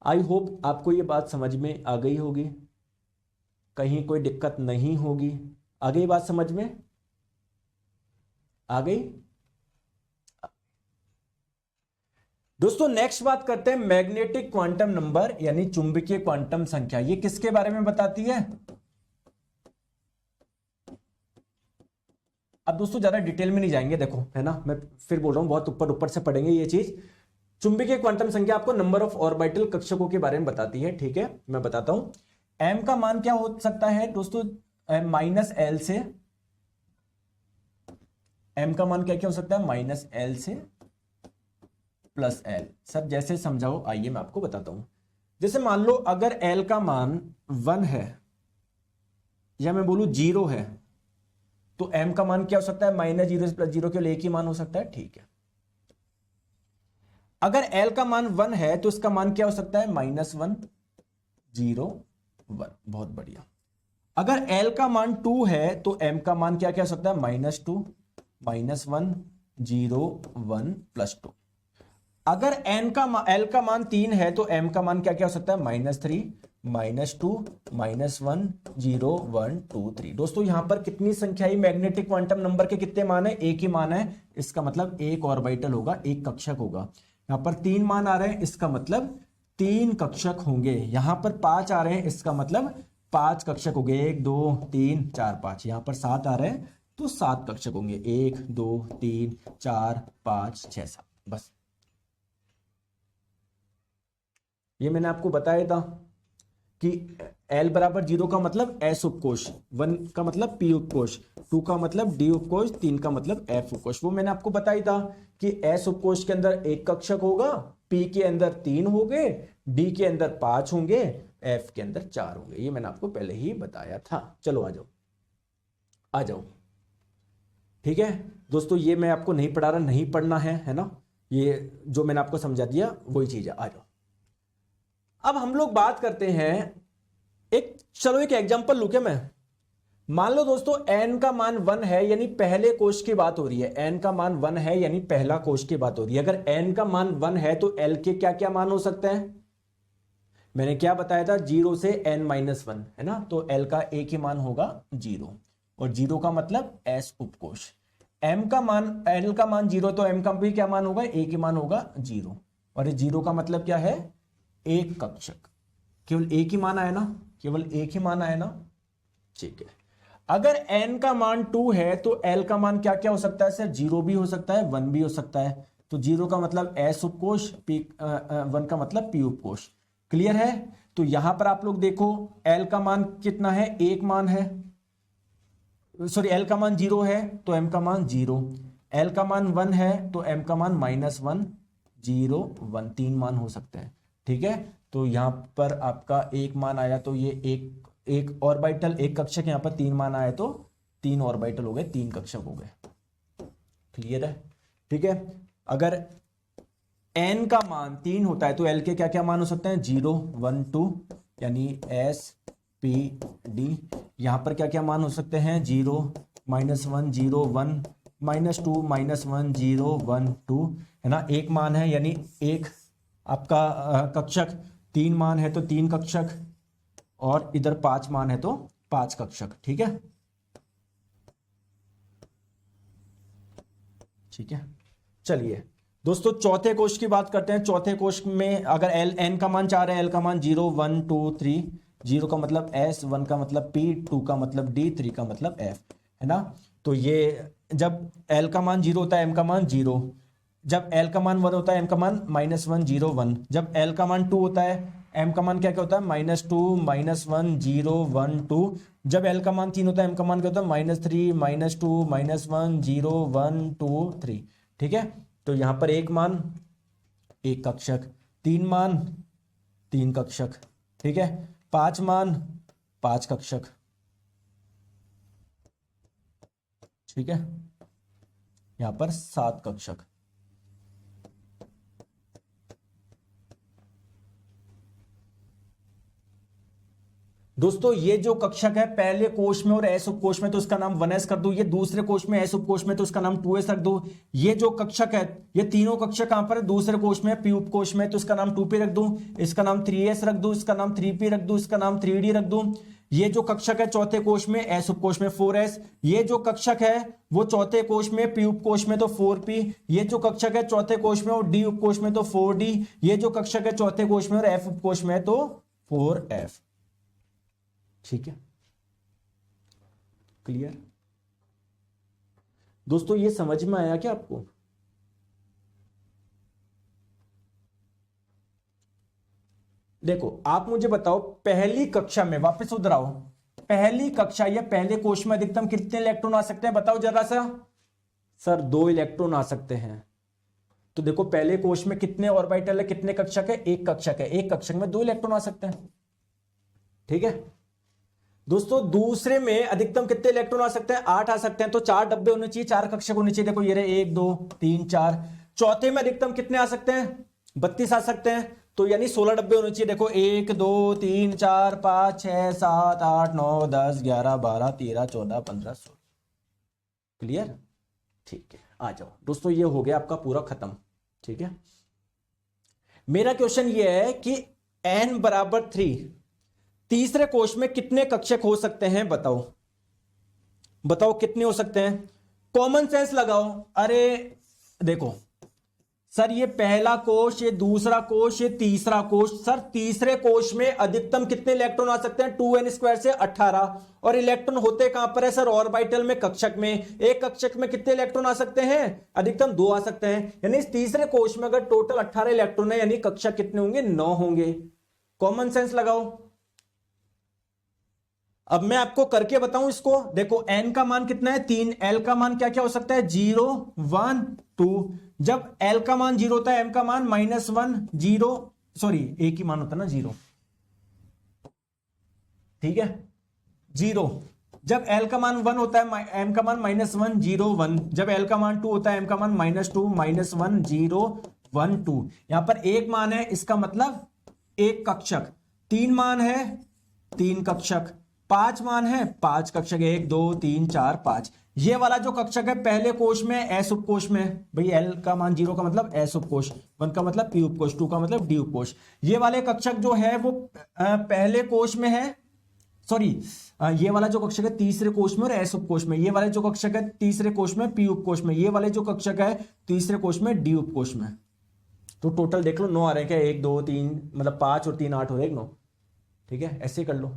आई होप आपको ये बात समझ में आ गई होगी, कहीं कोई दिक्कत नहीं होगी। आ गई बात समझ में? आ गई दोस्तों। नेक्स्ट बात करते हैं मैग्नेटिक क्वांटम नंबर, यानी चुंबकीय क्वांटम संख्या। ये किसके बारे में बताती है? अब दोस्तों ज्यादा डिटेल में नहीं जाएंगे, देखो है ना, मैं फिर बोल रहा हूं बहुत ऊपर ऊपर से पढ़ेंगे ये चीज। चुंबकीय क्वांटम संख्या आपको नंबर ऑफ ऑर्बिटल कक्षकों के बारे में बताती है, ठीक है। मैं बताता हूं m का मान क्या हो सकता है दोस्तों, -L से, m का मान क्या क्या हो सकता है -L से +L। सर जैसे समझाओ, आइए मैं आपको बताता हूं। जैसे मान लो अगर L का मान 1 है, या मैं बोलूं 0 है, तो m का मान क्या हो सकता है -0 से +0, केवल एक ही मान हो सकता है, ठीक है। अगर L का मान 1 है तो इसका मान क्या हो सकता है -1 0 1। बहुत बढ़िया। अगर L का मान 2 है तो m का मान क्या क्या हो सकता है -2 -1 0 1 +2। अगर L का मान 3 है तो m का मान क्या क्या हो सकता है -3 -2 -1 0 1 2 3। दोस्तों यहां पर कितनी संख्याएं मैग्नेटिक क्वांटम नंबर के कितने मान है? एक ही मान है, इसका मतलब एक ऑर्बिटल होगा, एक कक्षक होगा। यहां पर 3 मान आ रहे हैं, इसका मतलब 3 कक्षक होंगे। यहां पर 5 आ रहे हैं, इसका मतलब 5 कक्षक होंगे। 1 2 3 4 5। यहां पर 7 आ रहे हैं तो 7 कक्षक होंगे। 1 2 3 4 5 6 7। बस ये मैंने आपको बताया था कि L बराबर 0 का मतलब S उपकोष, 1 का मतलब P उपकोष, 2 का मतलब D उपकोष, 3 का मतलब F उपकोष। वो मैंने आपको बताया था कि S उपकोष के अंदर एक कक्षक होगा, P के अंदर 3 होंगे, D के अंदर 5 होंगे, F के अंदर 4 होंगे। ये मैंने आपको पहले ही बताया था। चलो आ जाओ, आ जाओ, ठीक है दोस्तों। ये मैं आपको नहीं पढ़ा रहा, नहीं पढ़ना है ना, ये जो मैंने आपको समझा दिया वही चीज है। आ जाओ, अब हम लोग बात करते हैं चलो एक एग्जांपल लूं क्या मैं। मान लो दोस्तों n का मान 1 है, यानी पहले कोश की बात हो रही है। n का मान 1 है यानी पहला कोश की बात हो रही है। अगर n का मान 1 है तो l के क्या क्या मान हो सकते हैं? मैंने क्या बताया था, 0 से n-1 है ना, तो l का एक ही मान होगा 0, और 0 का मतलब s उपकोश। m का मान, l का मान 0, तो m का भी क्या मान होगा, एक ही मान होगा 0, और 0 का मतलब क्या है, एक कक्षक। केवल एक ही मान आया ना, केवल एक ही मान आया ना, ठीक है। अगर n का मान 2 है तो l का मान क्या क्या हो सकता है सर, 0 भी हो सकता है, 1 भी हो सकता है। तो 0 का मतलब s उपकोश, 1 का मतलब p उपकोश। क्लियर है? तो यहां पर आप लोग देखो l का मान कितना है, एक मान है, सॉरी l का मान 0 है तो m का मान 0, l का मान 1 है तो m का मान -1, 0, 1, 3 मान हो सकते हैं। ठीक है, तो यहां पर आपका एक मान आया तो ये एक ऑर्बिटल, एक कक्षक, यहां पर 3 मान आया तो 3 ऑर्बिटल हो गए, 3 कक्षक हो गए। क्लियर है? ठीक है, अगर n का मान 3 होता है तो l के क्या क्या मान हो सकते हैं, 0, 1, 2, यानी s p d। यहां पर क्या क्या मान हो सकते हैं, 0, -1, 0, 1, -2, -1, 0, 1, 2, है ना। एक मान है यानी एक आपका कक्षक, 3 मान है तो 3 कक्षक, और इधर 5 मान है तो 5 कक्षक। ठीक है, ठीक है। चलिए दोस्तों चौथे कोश की बात करते हैं। चौथे कोश में अगर n का मान 4 है, l का मान 0, 1, 2, 3, 0 का मतलब s, 1 का मतलब p, 2 का मतलब d, 3 का मतलब f, है ना। तो ये जब l का मान 0 होता है, m का मान 0, जब l का मान 1 होता है, m का मान -1, 0, 1, जब l का मान 2 होता है, m का मान क्या क्या होता है, -2, -1, 0, 1, 2, जब l का मान 3 होता है, m का मान क्या होता है, -3, -2, -1, 0, 1, 2, 3। ठीक है, तो यहां पर एक मान एक कक्षक, 3 मान 3 कक्षक, ठीक है, 5 मान 5 कक्षक, ठीक है, यहां पर 7 कक्षक। दोस्तों ये जो कक्षक है पहले कोश में और एस उपकोश में तो इसका नाम 1s कर दो, ये दूसरे कोश में एस उपकोश में तो इसका नाम 2s रख दो। ये जो कक्षक है, ये तीनों कक्षक कहां पर है, दूसरे कोश में, पी उपकोश में, तो इसका नाम 2p रख दो, इसका नाम 3s रख दो, इसका नाम 3p रख दो, इसका नाम 3d रख दो। ये जो कक्षक है चौथे कोश में, एस उपकोश में 4s, ये जो कक्षक है वो चौथे कोश में, पी उपकोश में तो 4p, ये जो कक्षक है चौथे कोश में और डी उपकोश में तो 4d, ये जो कक्षक है चौथे कोश में और एफ उपकोश में तो 4f। ठीक है, क्लियर? दोस्तों ये समझ में आया क्या आपको? देखो आप मुझे बताओ, पहली कक्षा में वापस उधर आओ, पहली कक्षा या पहले कोश में अधिकतम कितने इलेक्ट्रॉन आ सकते हैं, बताओ जरा सा। सर 2 इलेक्ट्रॉन आ सकते हैं। तो देखो पहले कोश में कितने ऑर्बिटल है, कितने कक्षक है, एक कक्षक है, एक कक्षक में 2 इलेक्ट्रॉन आ सकते हैं। ठीक है दोस्तों, दूसरे में अधिकतम कितने इलेक्ट्रॉन आ सकते हैं, 8 आ सकते हैं, तो 4 डब्बे होने चाहिए, 4 कक्षक होने चाहिए। देखो ये रहे 1, 2, 3, 4। चौथे में अधिकतम कितने आ सकते हैं, 32 आ सकते हैं, तो यानी 16 डब्बे होने चाहिए। देखो 1, 2, 3, 4, 5, 6, 7, 8, 9, 10, 11, 12, 13, 14, 15, 16। क्लियर? ठीक है, आ जाओ दोस्तों, ये हो गया आपका पूरा खत्म। ठीक है, मेरा क्वेश्चन ये है कि n बराबर 3 तीसरे कोश में कितने कक्षक हो सकते हैं, बताओ बताओ कितने हो सकते हैं, कॉमन सेंस लगाओ। अरे देखो सर, ये पहला कोश, ये दूसरा कोश, ये तीसरा कोश, सर तीसरे कोश में अधिकतम कितने इलेक्ट्रॉन आ सकते हैं, 2n² से 18, और इलेक्ट्रॉन होते कहां पर है सर, ऑर्बिटल में, कक्षक में। एक कक्षक में कितने इलेक्ट्रॉन आ सकते हैं, अधिकतम 2 आ सकते हैं, यानी इस तीसरे कोश में अगर टोटल 18 इलेक्ट्रॉन है, यानी कक्षक कितने होंगे, 9 होंगे। कॉमन सेंस लगाओ। अब मैं आपको करके बताऊं इसको, देखो n का मान कितना है, 3, l का मान क्या क्या हो सकता है, 0, 1, 2, जब l का मान 0 होता है, m का मान -1, 0, सॉरी एक ही मान होता है ना 0, ठीक है, 0, जब l का मान 1 होता है, m का मान -1, 0, 1, जब l का मान 2 होता है, m का मान -2, -1, 0, 1, 2। यहां पर एक मान है, इसका मतलब एक कक्षक, 3 मान है 3 कक्षक, 5 मान है 5 कक्षक, 1 2 3 4 5। ये वाला जो कक्षक है पहले कोष में एस उपकोष में, भाई एल का मान 0 का मतलब एस उपकोष, 1 का मतलब पी उपकोष, 2 का मतलब डी उपकोष। ये वाले कक्षक जो है वो पहले कोष में है, सॉरी ये वाला जो कक्षक है तीसरे कोष में और एस उपकोष में, ये वाले जो कक्षक है तीसरे कोष में पी उपकोष में, ये वाले जो कक्षक है तीसरे कोष में डी उपकोष में। तो टोटल देख लो 9 आ रहे हैं क्या, 1 2 3 मतलब 5 और 3 8 हो रहे 9, ठीक है ऐसे कर लो।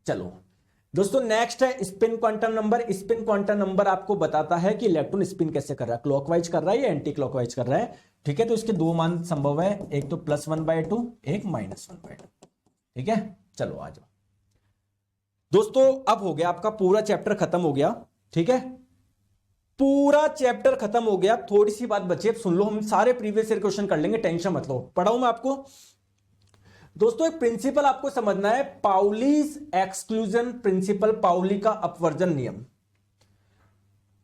चलो दोस्तों नेक्स्ट है spin quantum number. Spin quantum number आपको बताता है कि इलेक्ट्रॉन स्पिन कैसे कर रहा है, क्लॉकवाइज कर रहा है या एंटी क्लॉकवाइज कर रहा है, ठीक है। तो इसके 2 मान संभव है, एक तो +1/2 एक -1/2, ठीक है। चलो आ जाओ दोस्तों, अब हो गया आपका पूरा चैप्टर खत्म हो गया, ठीक है, पूरा चैप्टर खत्म हो गया। थोड़ी सी बात बची, अब सुन लो, हम सारे प्रीवियस ईयर क्वेश्चन कर लेंगे, टेंशन मत लो। पढ़ाऊं मैं आपको दोस्तों, एक प्रिंसिपल आपको समझना है, पाउलीज एक्सक्लूजन प्रिंसिपल, पाउली का अपवर्जन नियम।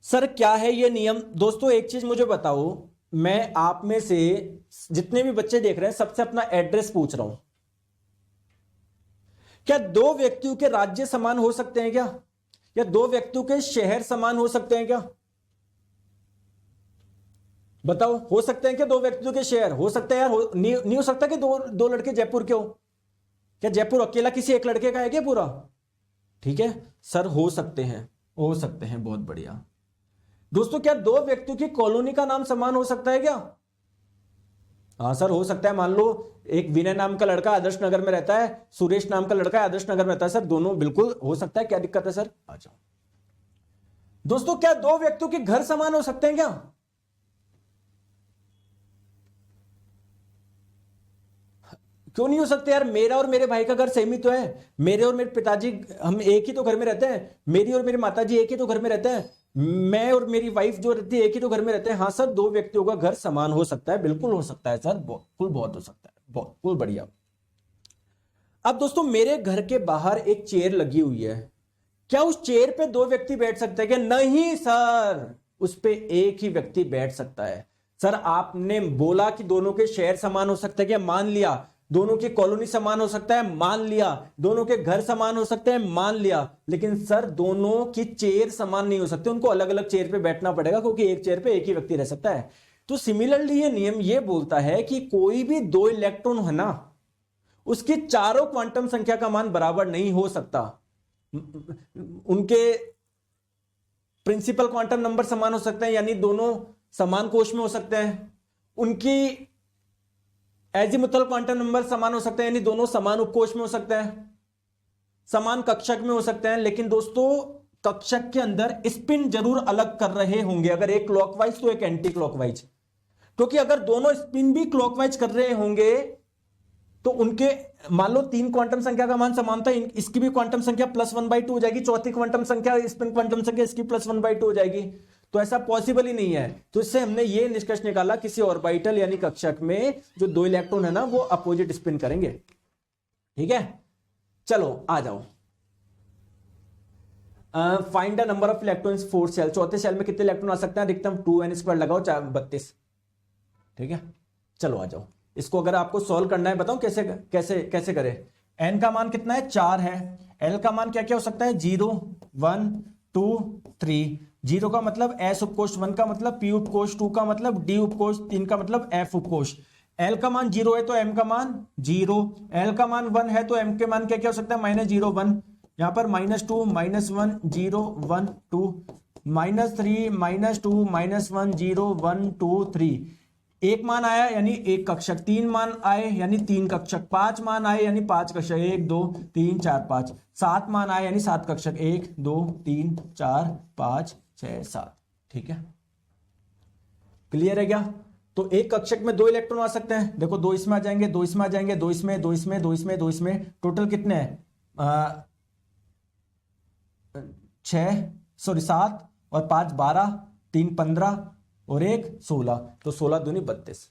सर क्या है ये नियम? दोस्तों एक चीज मुझे बताओ, मैं आप में से जितने भी बच्चे देख रहे हैं सबसे अपना एड्रेस पूछ रहा हूं, क्या 2 व्यक्तियों के राज्य समान हो सकते हैं क्या, या 2 व्यक्तियों के शहर समान हो सकते हैं क्या? बताओ, हो सकते हैं क्या 2 व्यक्तियों के शहर? हो सकते हैं यार, नहीं हो सकता कि दो लड़के जयपुर के हो? क्या जयपुर अकेला किसी एक लड़के का है क्या पूरा? ठीक है सर, हो सकते हैं, हो सकते हैं, बहुत बढ़िया। दोस्तों क्या 2 व्यक्तियों की कॉलोनी का नाम समान हो सकता है क्या? हाँ सर हो सकता है। मान लो एक विनय नाम का लड़का आदर्श नगर में रहता है, सुरेश नाम का लड़का आदर्श नगर में रहता है, सर दोनों बिल्कुल हो सकता है, क्या दिक्कत है सर? आ जाओ। दोस्तों क्या 2 व्यक्तियों के घर समान हो सकते हैं क्या? क्यों नहीं हो सकते यार? मेरा और मेरे भाई का घर सेम ही तो है, मेरे और मेरे पिताजी हम एक ही तो घर में रहते हैं, मेरी और मेरी माताजी एक ही तो घर में रहते हैं, मैं और मेरी वाइफ जो रहती है एक ही तो घर में रहते हैं। हाँ सर 2 व्यक्तियों का घर समान हो सकता है, बिल्कुल हो सकता है सर, बिल्कुल बहुत हो सकता है, बिल्कुल बढ़िया। अब दोस्तों मेरे घर के बाहर एक चेयर लगी हुई है, क्या उस चेयर पे 2 व्यक्ति बैठ सकते हैं क्या? नहीं सर, उस पे एक ही व्यक्ति बैठ सकता है। सर आपने बोला कि दोनों के शहर समान हो सकते हैं क्या? मान लिया। दोनों की कॉलोनी समान हो सकता है, मान लिया। दोनों के घर समान हो सकते हैं, मान लिया। लेकिन सर दोनों की चेयर समान नहीं हो सकते, उनको अलग अलग चेयर पे बैठना पड़ेगा, क्योंकि एक चेयर पे एक ही व्यक्ति रह सकता है। तो सिमिलरली ये नियम ये बोलता है कि कोई भी 2 इलेक्ट्रॉन है ना, उसकी चारों क्वांटम संख्या का मान बराबर नहीं हो सकता। उनके प्रिंसिपल क्वांटम नंबर समान हो सकते हैं, यानी दोनों समान कोश में हो सकते हैं। उनकी एजिमुथल क्वांटम नंबर समान हो सकते हैं, यानी दोनों समान उपकोष में हो सकते हैं, समान कक्षक में हो सकते हैं। लेकिन दोस्तों कक्षक के अंदर स्पिन जरूर अलग कर रहे होंगे, अगर एक क्लॉकवाइज तो एक एंटी क्लॉकवाइज, क्योंकि अगर दोनों स्पिन भी क्लॉकवाइज कर रहे होंगे तो उनके मान लो 3 क्वांटम संख्या का मान समान था, इसकी भी क्वांटम संख्या +1/2 हो जाएगी, चौथी क्वांटम संख्या स्पिन क्वांटम संख्या इसकी +1/2 हो जाएगी। तो ऐसा पॉसिबल ही नहीं है। तो इससे हमने ये निष्कर्ष निकाला, किसी ऑर्बिटल यानी कक्षक में जो 2 इलेक्ट्रॉन है ना वो अपोजिट स्पिन करेंगे, ठीक है। चलो आ जाओ, find the number of electrons 4 cell, चौथे सेल में कितने इलेक्ट्रॉन आ सकते हैं? अधिकतम 2n² लगाओ, 32, ठीक है। चलो आ जाओ, इसको अगर आपको सॉल्व करना है बताओ कैसे कैसे कैसे करें। n का मान कितना है? 4 है। l का मान क्या क्या हो सकता है? 0 1 2 3। 0 का मतलब s उपकोष, 1 का मतलब p उपकोष, 2 का मतलब d उपकोष, 3 का मतलब f उपकोष। l का मान 0 है तो m का मान 0, l का मान 1 है तो m के मान क्या क्या हो सकता है? -0 1, यहां पर -2 -1 0 1 2, -3 -2 -1 0 1 2 3। एक मान आया यानी एक कक्षक, 3 मान आए यानी 3 कक्षक, 5 मान आए यानी 5 कक्षक, 1 2 3 4 5, 7 मान आए यानी 7 कक्षक, 1 2 3 4 5 6 7, ठीक है। क्लियर है क्या? तो एक कक्षक में 2 इलेक्ट्रॉन आ सकते हैं, देखो 2 इसमें आ जाएंगे, 2 इसमें आ जाएंगे, 2 इसमें, 2 इसमें, 2 इसमें, 2 इसमें, टोटल कितने हैं? 7 और 5 12, 3 15 और 1 16, तो 16 दूनी 32।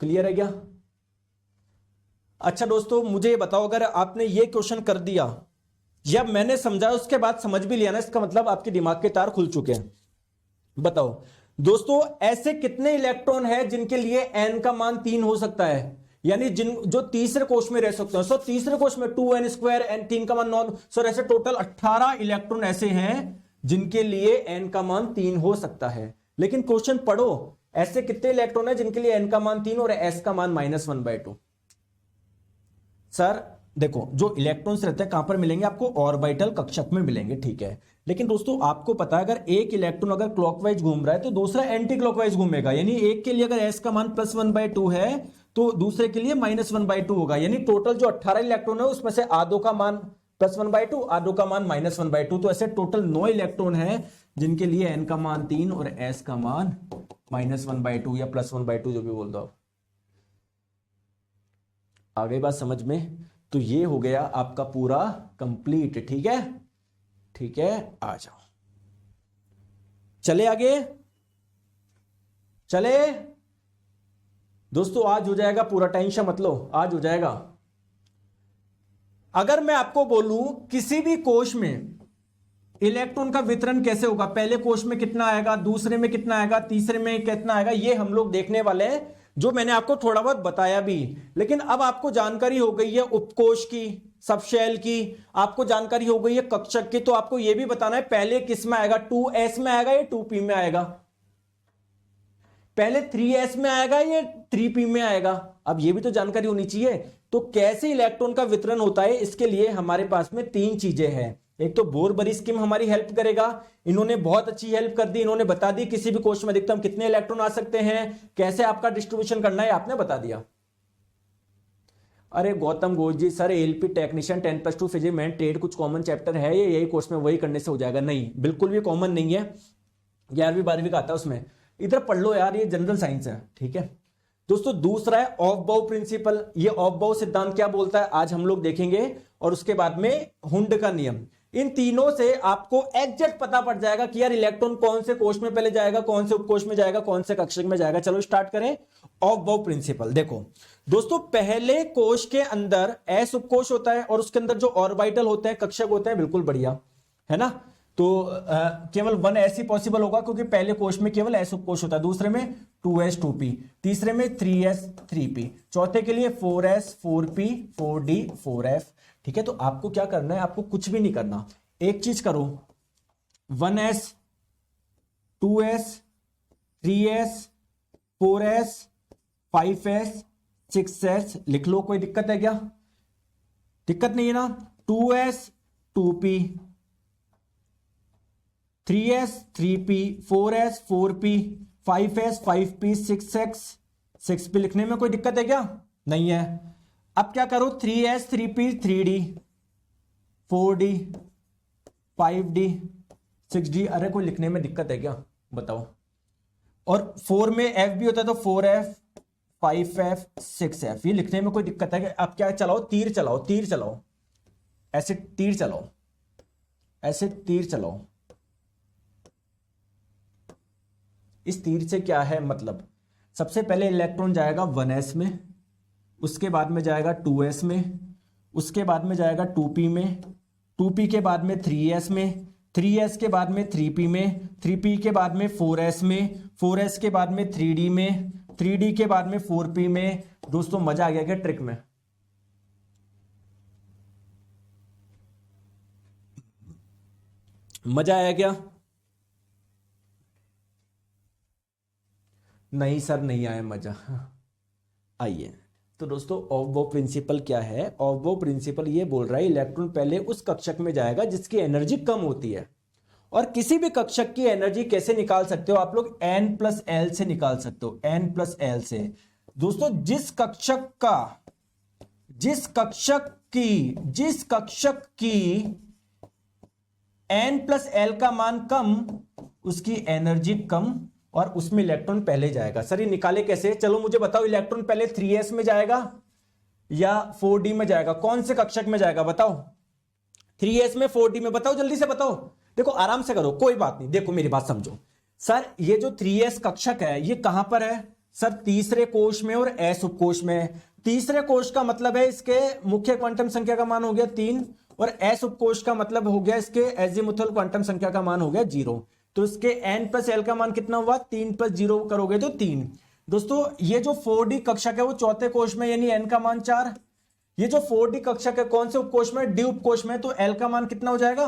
क्लियर है क्या? अच्छा दोस्तों मुझे ये बताओ, अगर आपने ये क्वेश्चन कर दिया या मैंने समझाया उसके बाद समझ भी लिया ना, इसका मतलब आपके दिमाग के तार खुल चुके हैं। बताओ दोस्तों ऐसे कितने इलेक्ट्रॉन है जिनके लिए n का मान 3 हो सकता है, यानी जो तीसरे कोष में रह सकते हैं। सो तीसरे कोष में 2n² n 3 का मान 9, सो ऐसे टोटल 18 इलेक्ट्रॉन ऐसे हैं जिनके लिए n का मान 3 हो सकता है। लेकिन क्वेश्चन पढ़ो, ऐसे कितने इलेक्ट्रॉन है जिनके लिए n का मान 3 और s का मान -1/2। सर देखो, जो इलेक्ट्रॉन्स रहते हैं कहां पर मिलेंगे आपको? ऑर्बिटल कक्षक में मिलेंगे, ठीक है। लेकिन दोस्तों आपको पता है, अगर एक इलेक्ट्रॉन अगर क्लॉकवाइज घूम रहा है तो दूसरा एंटी क्लॉकवाइज घूमेगा, यानी एक के लिए अगर s का मान +1/2 है तो दूसरे के लिए -1/2 होगा। यानी टोटल जो 18 इलेक्ट्रॉन है उसमें से आधों का मान +1/2, आधों का मान -1/2, तो ऐसे टोटल 9 इलेक्ट्रॉन है जिनके लिए n का मान 3 और s का मान -1/2 या +1/2, जो भी बोल दो आप। आ गई बात समझ में? तो ये हो गया आपका पूरा कंप्लीट, ठीक है, ठीक है। आ जाओ, चले आगे, चले दोस्तों, आज हो जाएगा पूरा, टेंशन मत लो, आज हो जाएगा। अगर मैं आपको बोलूं किसी भी कोष में इलेक्ट्रॉन का वितरण कैसे होगा, पहले कोष में कितना आएगा, दूसरे में कितना आएगा, तीसरे में कितना आएगा, ये हम लोग देखने वाले हैं, जो मैंने आपको थोड़ा बहुत बताया भी। लेकिन अब आपको जानकारी हो गई है उपकोष की, सबशेल की, आपको जानकारी हो गई है कक्षक की, तो आपको यह भी बताना है पहले किस में आएगा, 2s में आएगा या 2p में आएगा, पहले 3s में आएगा या 3p में आएगा। अब यह भी तो जानकारी होनी चाहिए। तो कैसे इलेक्ट्रॉन का वितरण होता है, इसके लिए हमारे पास में 3 चीजें हैं। एक तो बोर-बरी स्कीम हमारी हेल्प करेगा, इन्होंने बहुत अच्छी हेल्प कर दी, इन्होंने बता दी किसी भी कोष में अधिकतम कितने इलेक्ट्रॉन आ सकते हैं, कैसे आपका डिस्ट्रीब्यूशन करना है, आपने बता दिया। अरे गौतम घोष जी, सर एलपी टेक्नीशियन 10+2 फिजिक्स में ट्रेड कुछ कॉमन चैप्टर है, ये यही कोर्स में वही करने से हो जाएगा? नहीं, बिल्कुल भी कॉमन नहीं है, 11वीं 12वीं का आता है उसमें, इधर पढ़ लो यार, ये जनरल साइंस है, ठीक है। दोस्तों दूसरा है ऑफ-बाउ प्रिंसिपल। ये ऑफ-बाउ सिद्धांत क्या बोलता है आज हम लोग देखेंगे, और उसके बाद में हुंड का नियम। इन तीनों से आपको एग्जैक्ट पता पड़ जाएगा कि यार इलेक्ट्रॉन कौन से कोष में पहले जाएगा, कौन से उपकोष में जाएगा, कौन से कक्षक में जाएगा। चलो स्टार्ट करें ऑफ-बाउ प्रिंसिपल। देखो दोस्तों, पहले कोष के अंदर s उपकोष होता है और उसके अंदर जो ऑर्बिटल होते हैं, कक्षक होते हैं, बिल्कुल बढ़िया है ना। तो केवल 1s ही पॉसिबल होगा क्योंकि पहले कोष में केवल s उपकोष होता है, दूसरे में 2s 2p, तीसरे में 3s 3p, चौथे के लिए 4s 4p 4d 4f। ठीक है, तो आपको क्या करना है, आपको कुछ भी नहीं करना, एक चीज करो, 1s 2s 3s 4s 5s 6s लिख लो। कोई दिक्कत है क्या? दिक्कत नहीं है ना। 2s 2p 3s 3p 4s 4p 5s 5p 6x 6p लिखने में कोई दिक्कत है क्या? नहीं है। अब क्या करो, 3s 3p 3d 4d 5d 6d। अरे कोई लिखने में दिक्कत है क्या बताओ? और 4 में f भी होता है तो 4f 5f 6f, ये लिखने में कोई दिक्कत है क्या? अब क्या चलाओ, तीर चलाओ, तीर चलाओ, ऐसे तीर चलाओ, ऐसे तीर चलाओ। इस तीर से क्या है मतलब, सबसे पहले इलेक्ट्रॉन जाएगा 1s में, उसके बाद में जाएगा 2s में, उसके बाद में जाएगा 2p में, 2p के बाद में 3s में, 3s के बाद में 3p में, 3p के बाद में 4s में, 4s के बाद में 3d में, 3d के बाद में 4p में। दोस्तों मजा आ गया क्या ट्रिक में? मजा आया क्या? नहीं सर नहीं आया मजा। आइए, तो दोस्तों ऑफ-बाउ प्रिंसिपल क्या है? ऑफ-बाउ प्रिंसिपल ये बोल रहा है इलेक्ट्रॉन पहले उस कक्षक में जाएगा जिसकी एनर्जी कम होती है। और किसी भी कक्षक की एनर्जी कैसे निकाल सकते हो आप लोग? n+l से निकाल सकते हो, n+l से। दोस्तों जिस कक्षक की n+l का मान कम, उसकी एनर्जी कम और उसमें इलेक्ट्रॉन पहले जाएगा। सर ये निकाले कैसे? चलो मुझे बताओ, इलेक्ट्रॉन पहले 3s में जाएगा या 4d में जाएगा? कौन से कक्षक में जाएगा बताओ? 3s में 4d में? बताओ जल्दी से बताओ। देखो आराम से करो, कोई बात नहीं, देखो मेरी बात समझो। सर ये जो 3s कक्षक है ये कहां पर है? सर तीसरे कोष में और s उपकोष में। तीसरे कोष का मतलब है इसके मुख्य क्वांटम संख्या का मान हो गया 3 और s उपकोष का मतलब हो गया इसके एजीमुथल क्वांटम संख्या का मान हो गया 0। तो इसके n प्लस एल का मान कितना हुआ, 3 प्लस 0 करोगे तो 3। दोस्तों ये जो 4D कक्षक है वो चौथे कोश में, यानी n का मान 4। ये जो 4D कक्षक है कौन से उपकोश में, डी उपकोश में, तो l का मान कितना हो जाएगा,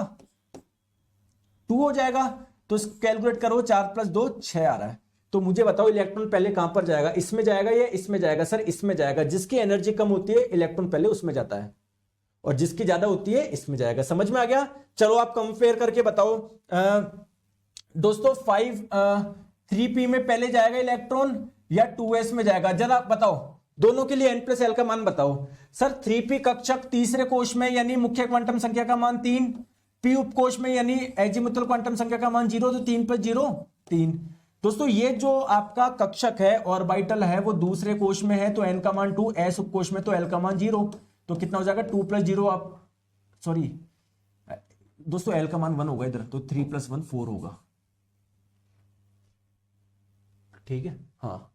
2 हो जाएगा। तो कैलकुलेट करो, 4 प्लस 2 6 आ रहा है। तो मुझे बताओ इलेक्ट्रॉन पहले कहां पर जाएगा, इसमें जाएगा या इसमें जाएगा, सर इसमें जाएगा। जिसकी एनर्जी कम होती है इलेक्ट्रॉन पहले उसमें जाता है, और जिसकी ज्यादा होती है इसमें जाएगा। समझ में आ गया। चलो आप कंपेयर करके बताओ। दोस्तों 3p में पहले जाएगा इलेक्ट्रॉन या 2s में जाएगा, जरा बताओ दोनों के लिए n प्लस एल का मान बताओ। सर 3p कक्षक तीसरे कोश में यानी मुख्य क्वांटम संख्या का मान 3, p उपकोश में यानी एजीमुथल क्वांटम संख्या का मान 0, तो 3 प्लस 0 3। दोस्तों ये जो आपका कक्षक है ऑर्बिटल है वो दूसरे कोश में है, तो n का मान 2, s उपकोश में तो l का मान 0, तो कितना हो जाएगा 2 प्लस 0, आप सॉरी दोस्तों l का मान 1 होगा इधर, तो 3 प्लस 1 4 होगा, ठीक है। हाँ,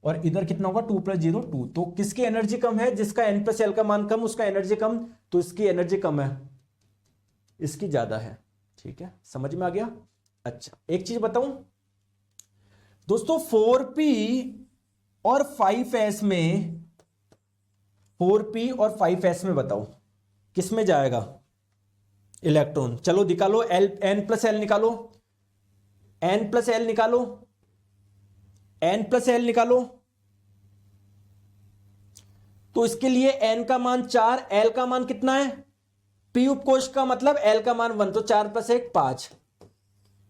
और इधर कितना होगा 2 प्लस 0 2। तो किसकी एनर्जी कम है, जिसका n प्लस एल का मान कम उसका एनर्जी कम, तो इसकी एनर्जी कम है, इसकी ज्यादा है, ठीक है। समझ में आ गया। अच्छा एक चीज बताऊं दोस्तों, 4p और 5s में, 4p और 5s में बताओ किस में जाएगा इलेक्ट्रॉन। चलो निकालो, n प्लस एल निकालो, n प्लस एल निकालो, n प्लस एल निकालो। तो इसके लिए n का मान 4, l का मान कितना है, p उपकोश का मतलब l का मान 1, तो 4 प्लस 1 5।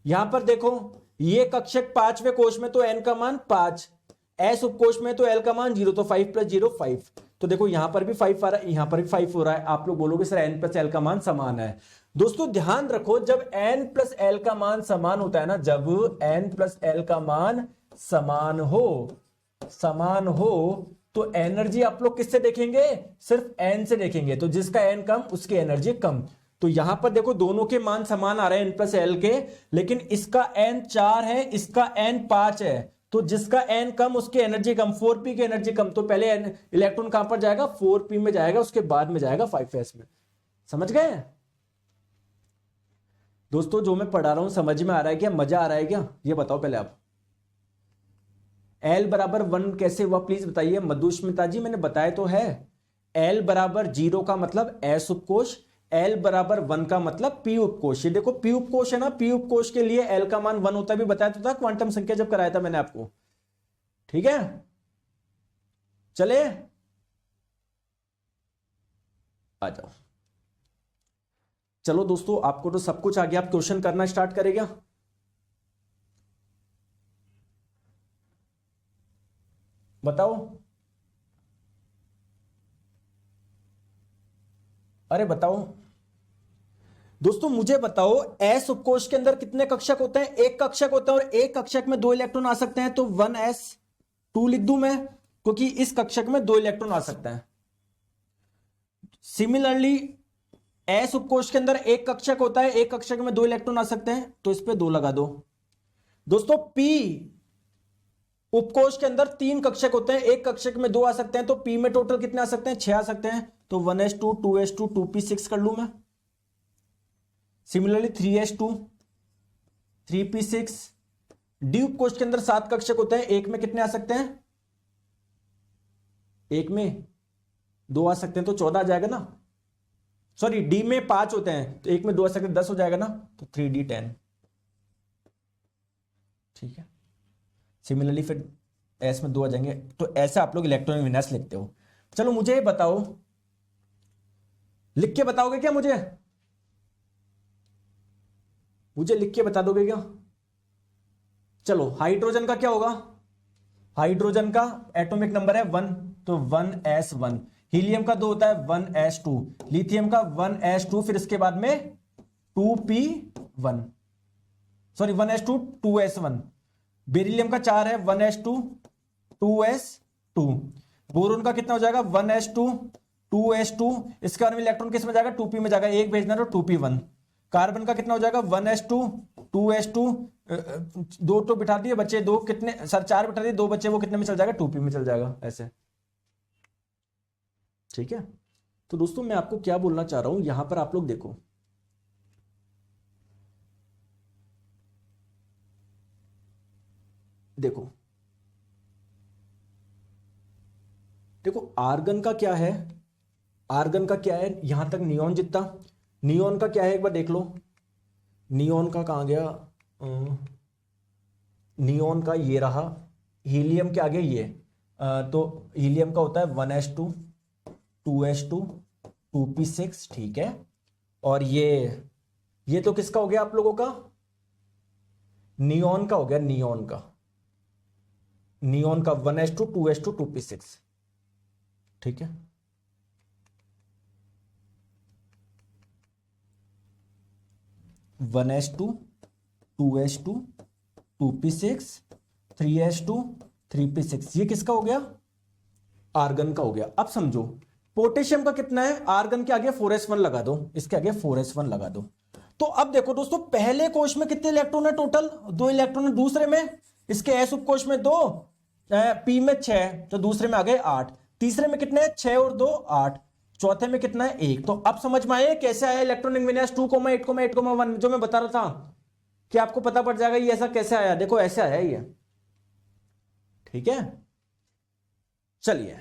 यहां पर देखो ये कक्षक पांचवें कोश में तो n का मान 5, s उपकोश में तो l का मान 0, तो 5 प्लस 0 5। तो देखो यहां पर भी 5 आ रहा है, यहां पर भी 5 हो रहा है। आप लोग बोलोगे सर n प्लस एल का मान समान है। दोस्तों ध्यान रखो, जब n प्लस एल का मान समान होता है ना, जब n प्लस एल का मान समान हो तो एनर्जी आप लोग किससे देखेंगे, सिर्फ n से देखेंगे। तो जिसका n कम उसकी एनर्जी कम। तो यहां पर देखो दोनों के मान समान आ रहे हैं n प्लस एल के, लेकिन इसका n 4 है, इसका n 5 है, तो जिसका n कम उसकी एनर्जी कम, 4p की एनर्जी कम। तो पहले इलेक्ट्रॉन कहां पर जाएगा, 4p में जाएगा, उसके बाद में जाएगा 5s में। समझ गए दोस्तों, जो मैं पढ़ा रहा हूं समझ में आ रहा है क्या, मजा आ रहा है क्या, ये बताओ पहले आप। L बराबर 1 कैसे हुआ प्लीज बताइए। मधुस्मिता जी मैंने बताया तो है, L बराबर 0 का मतलब S उपकोश, L बराबर 1 का मतलब P उपकोश। ये देखो P उपकोश है ना, P उपकोश के लिए L का मान 1 होता है, भी बताया तो था क्वांटम संख्या जब कराया था मैंने आपको, ठीक है। चले आ जाओ। चलो दोस्तों आपको तो सब कुछ आ गया, आप क्वेश्चन करना स्टार्ट करेगा। बताओ, अरे बताओ दोस्तों, मुझे बताओ S उपकोश के अंदर कितने कक्षक होते हैं, एक कक्षक होता है, और एक कक्षक में 2 इलेक्ट्रॉन आ सकते हैं, तो 1s2 लिख दूं मैं, क्योंकि इस कक्षक में 2 इलेक्ट्रॉन आ सकते हैं। सिमिलरली S उपकोश के अंदर एक कक्षक होता है, एक कक्षक में 2 इलेक्ट्रॉन आ सकते हैं, तो इस पे 2 लगा दो। दोस्तों P उपकोश के अंदर 3 कक्षक होते हैं, एक कक्षक में 2 आ सकते हैं, तो P में टोटल कितने आ सकते हैं, 6 आ सकते हैं, तो 1s2 2s2 2p6 कर लू मैं। Similarly 3s2 3p6। डी उपकोश के अंदर 7 कक्षक होते हैं, एक में कितने आ सकते हैं, एक में 2 आ सकते हैं, तो 14 आ जाएगा ना। सॉरी डी में 5 होते हैं, तो एक में 2 आ सकते हैं, 10 हो जाएगा ना, तो 3d10, ठीक है। सिमिलरली फिर एस में 2 आ जाएंगे। तो ऐसा आप लोग इलेक्ट्रॉनिक विन्यास लिखते हो। चलो मुझे ये बताओ, लिख के बताओगे क्या, मुझे लिख के बता दोगे क्या। चलो हाइड्रोजन का क्या होगा, हाइड्रोजन का एटॉमिक नंबर है 1, तो 1s1। हीलियम का 2 होता है 1s2, लिथियम का 1s2, फिर इसके बाद में 2p1, sorry 1s2 2s1। Beryllium का 4 है 1s2 2s2। बोरोन का कितना हो जाएगा 1s2 2s2, इसके बाद में इलेक्ट्रॉन किस में जाएगा, 2p में जाएगा, एक भेजना तो 2p1। कार्बन का कितना हो जाएगा 1s2 2s2, 2 तो बिठा दिए बच्चे, 2 कितने सर 4 बिठा दिए, 2 बच्चे, वो कितने में चल जाएगा, 2p में चल जाएगा, ऐसे, ठीक है। तो दोस्तों मैं आपको क्या बोलना चाह रहा हूं, यहां पर आप लोग देखो, देखो देखो आर्गन का क्या है, आर्गन का क्या है, यहां तक नियॉन जितना, नियॉन का क्या है एक बार देख लो, नियॉन का कहां गया, नियॉन का ये रहा, हीलियम के आगे ये, तो हीलियम का होता है 1s2 2s2 2p6, ठीक है। और ये तो किसका हो गया आप लोगों का, नियॉन का हो गया, नियॉन का 1s2 2s2 2p6, ठीक है। One S to 2s2 2p6 3s2 3p6, ये किसका हो गया, आर्गन का हो गया। अब समझो पोटेशियम का कितना है, आर्गन के आगे 4s1 लगा दो, इसके आगे 4s1 लगा दो। तो अब देखो दोस्तों पहले कोश में कितने इलेक्ट्रॉन है टोटल, 2 इलेक्ट्रॉन है, दूसरे में इसके एस उपकोश में 2, पी में 6, तो दूसरे में आ गए 8, तीसरे में कितने हैं 6 और 2 8, चौथे में कितना है 1। तो अब समझ में आया कैसे आया इलेक्ट्रॉनिक विन्यास 2,8,8,1 जो मैं बता रहा था कि आपको पता पड़ जाएगा ये ऐसा कैसे आया, देखो ऐसे आया ये, ठीक है। चलिए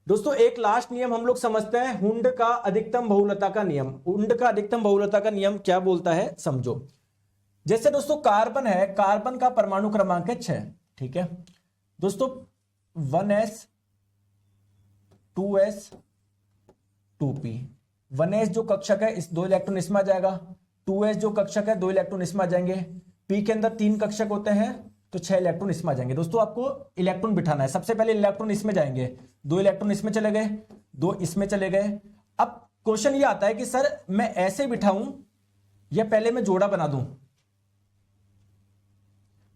दोस्तों एक लास्ट नियम हम लोग समझते हैं, हुंड का अधिकतम बहुलता का नियम। हुंड का अधिकतम बहुलता का नियम क्या बोलता है समझो। जैसे दोस्तों कार्बन है, कार्बन का परमाणु क्रमांक है 6, ठीक है दोस्तों, 1s 2s 2p, 1s जो कक्षक है इस 2 इलेक्ट्रॉन इसमें आ जाएगा, 2s जो कक्षक है 2 इलेक्ट्रॉन इसमें आ जाएंगे, p के अंदर 3 कक्षक होते हैं तो 6 इलेक्ट्रॉन इसमें आ जाएंगे। दोस्तों आपको इलेक्ट्रॉन बिठाना है, सबसे पहले इलेक्ट्रॉन इसमें जाएंगे, 2 इलेक्ट्रॉन इसमें चले गए, 2 इसमें चले गए। अब क्वेश्चन ये आता है कि सर मैं ऐसे बिठाऊं या पहले मैं जोड़ा बना दूं।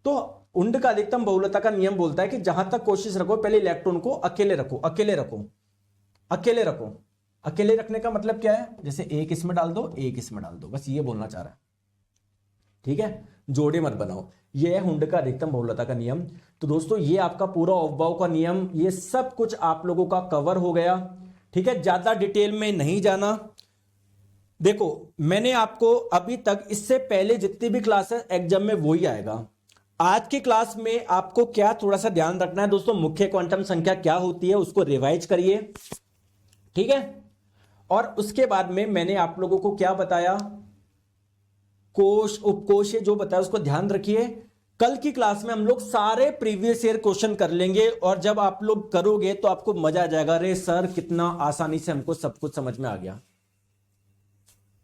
तो हुंड का अधिकतम बहुलता का नियम बोलता है कि जहां तक कोशिश रखो पहले इलेक्ट्रॉन को अकेले रखो, अकेले रखो, अकेले रखो। अकेले रखने का मतलब क्या है, जैसे एक इसमें डाल दो एक इसमें डाल दो, बस ये बोलना चाह रहा है, ठीक है, जोड़े मत बनाओ। ये है हुंड का अधिकतम बहुलता का नियम। तो दोस्तों ये आपका पूरा ऑफबाउ का नियम, ये सब कुछ आप लोगों का कवर हो गया, ठीक है, ज्यादा डिटेल में नहीं जाना। देखो मैंने आपको अभी तक इससे पहले जितनी भी क्लास है एग्जाम में वही आएगा। आज की क्लास में आपको क्या थोड़ा सा ध्यान रखना है दोस्तों, मुख्य क्वांटम संख्या क्या होती है उसको रिवाइज करिए, ठीक है। और उसके बाद में मैंने आप लोगों को क्या बताया, कोश उपकोश जो बताया उसको ध्यान रखिए। कल की क्लास में हम लोग सारे प्रीवियस ईयर क्वेश्चन कर लेंगे और जब आप लोग करोगे तो आपको मजा आ जाएगा, अरे सर कितना आसानी से हमको सब कुछ समझ में आ गया।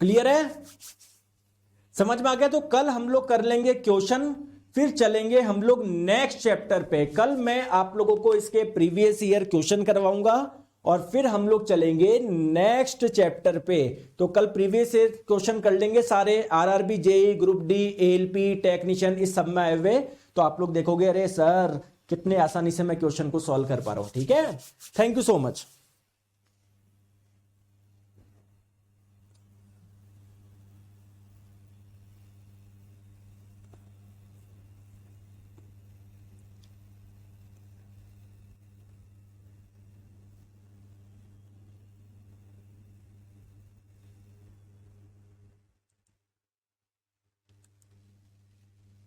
क्लियर है, समझ में आ गया। तो कल हम लोग कर लेंगे क्वेश्चन, फिर चलेंगे हम लोग नेक्स्ट चैप्टर पे। कल मैं आप लोगों को इसके प्रीवियस ईयर क्वेश्चन करवाऊंगा और फिर हम लोग चलेंगे नेक्स्ट चैप्टर पे। तो कल प्रीवियस ईयर क्वेश्चन कर लेंगे सारे, RRB, JE, group D, ALP, technician, इस सब में आए हुए। तो आप लोग देखोगे अरे सर कितने आसानी से मैं क्वेश्चन को सॉल्व कर पा रहा हूं, ठीक है। Thank you so much.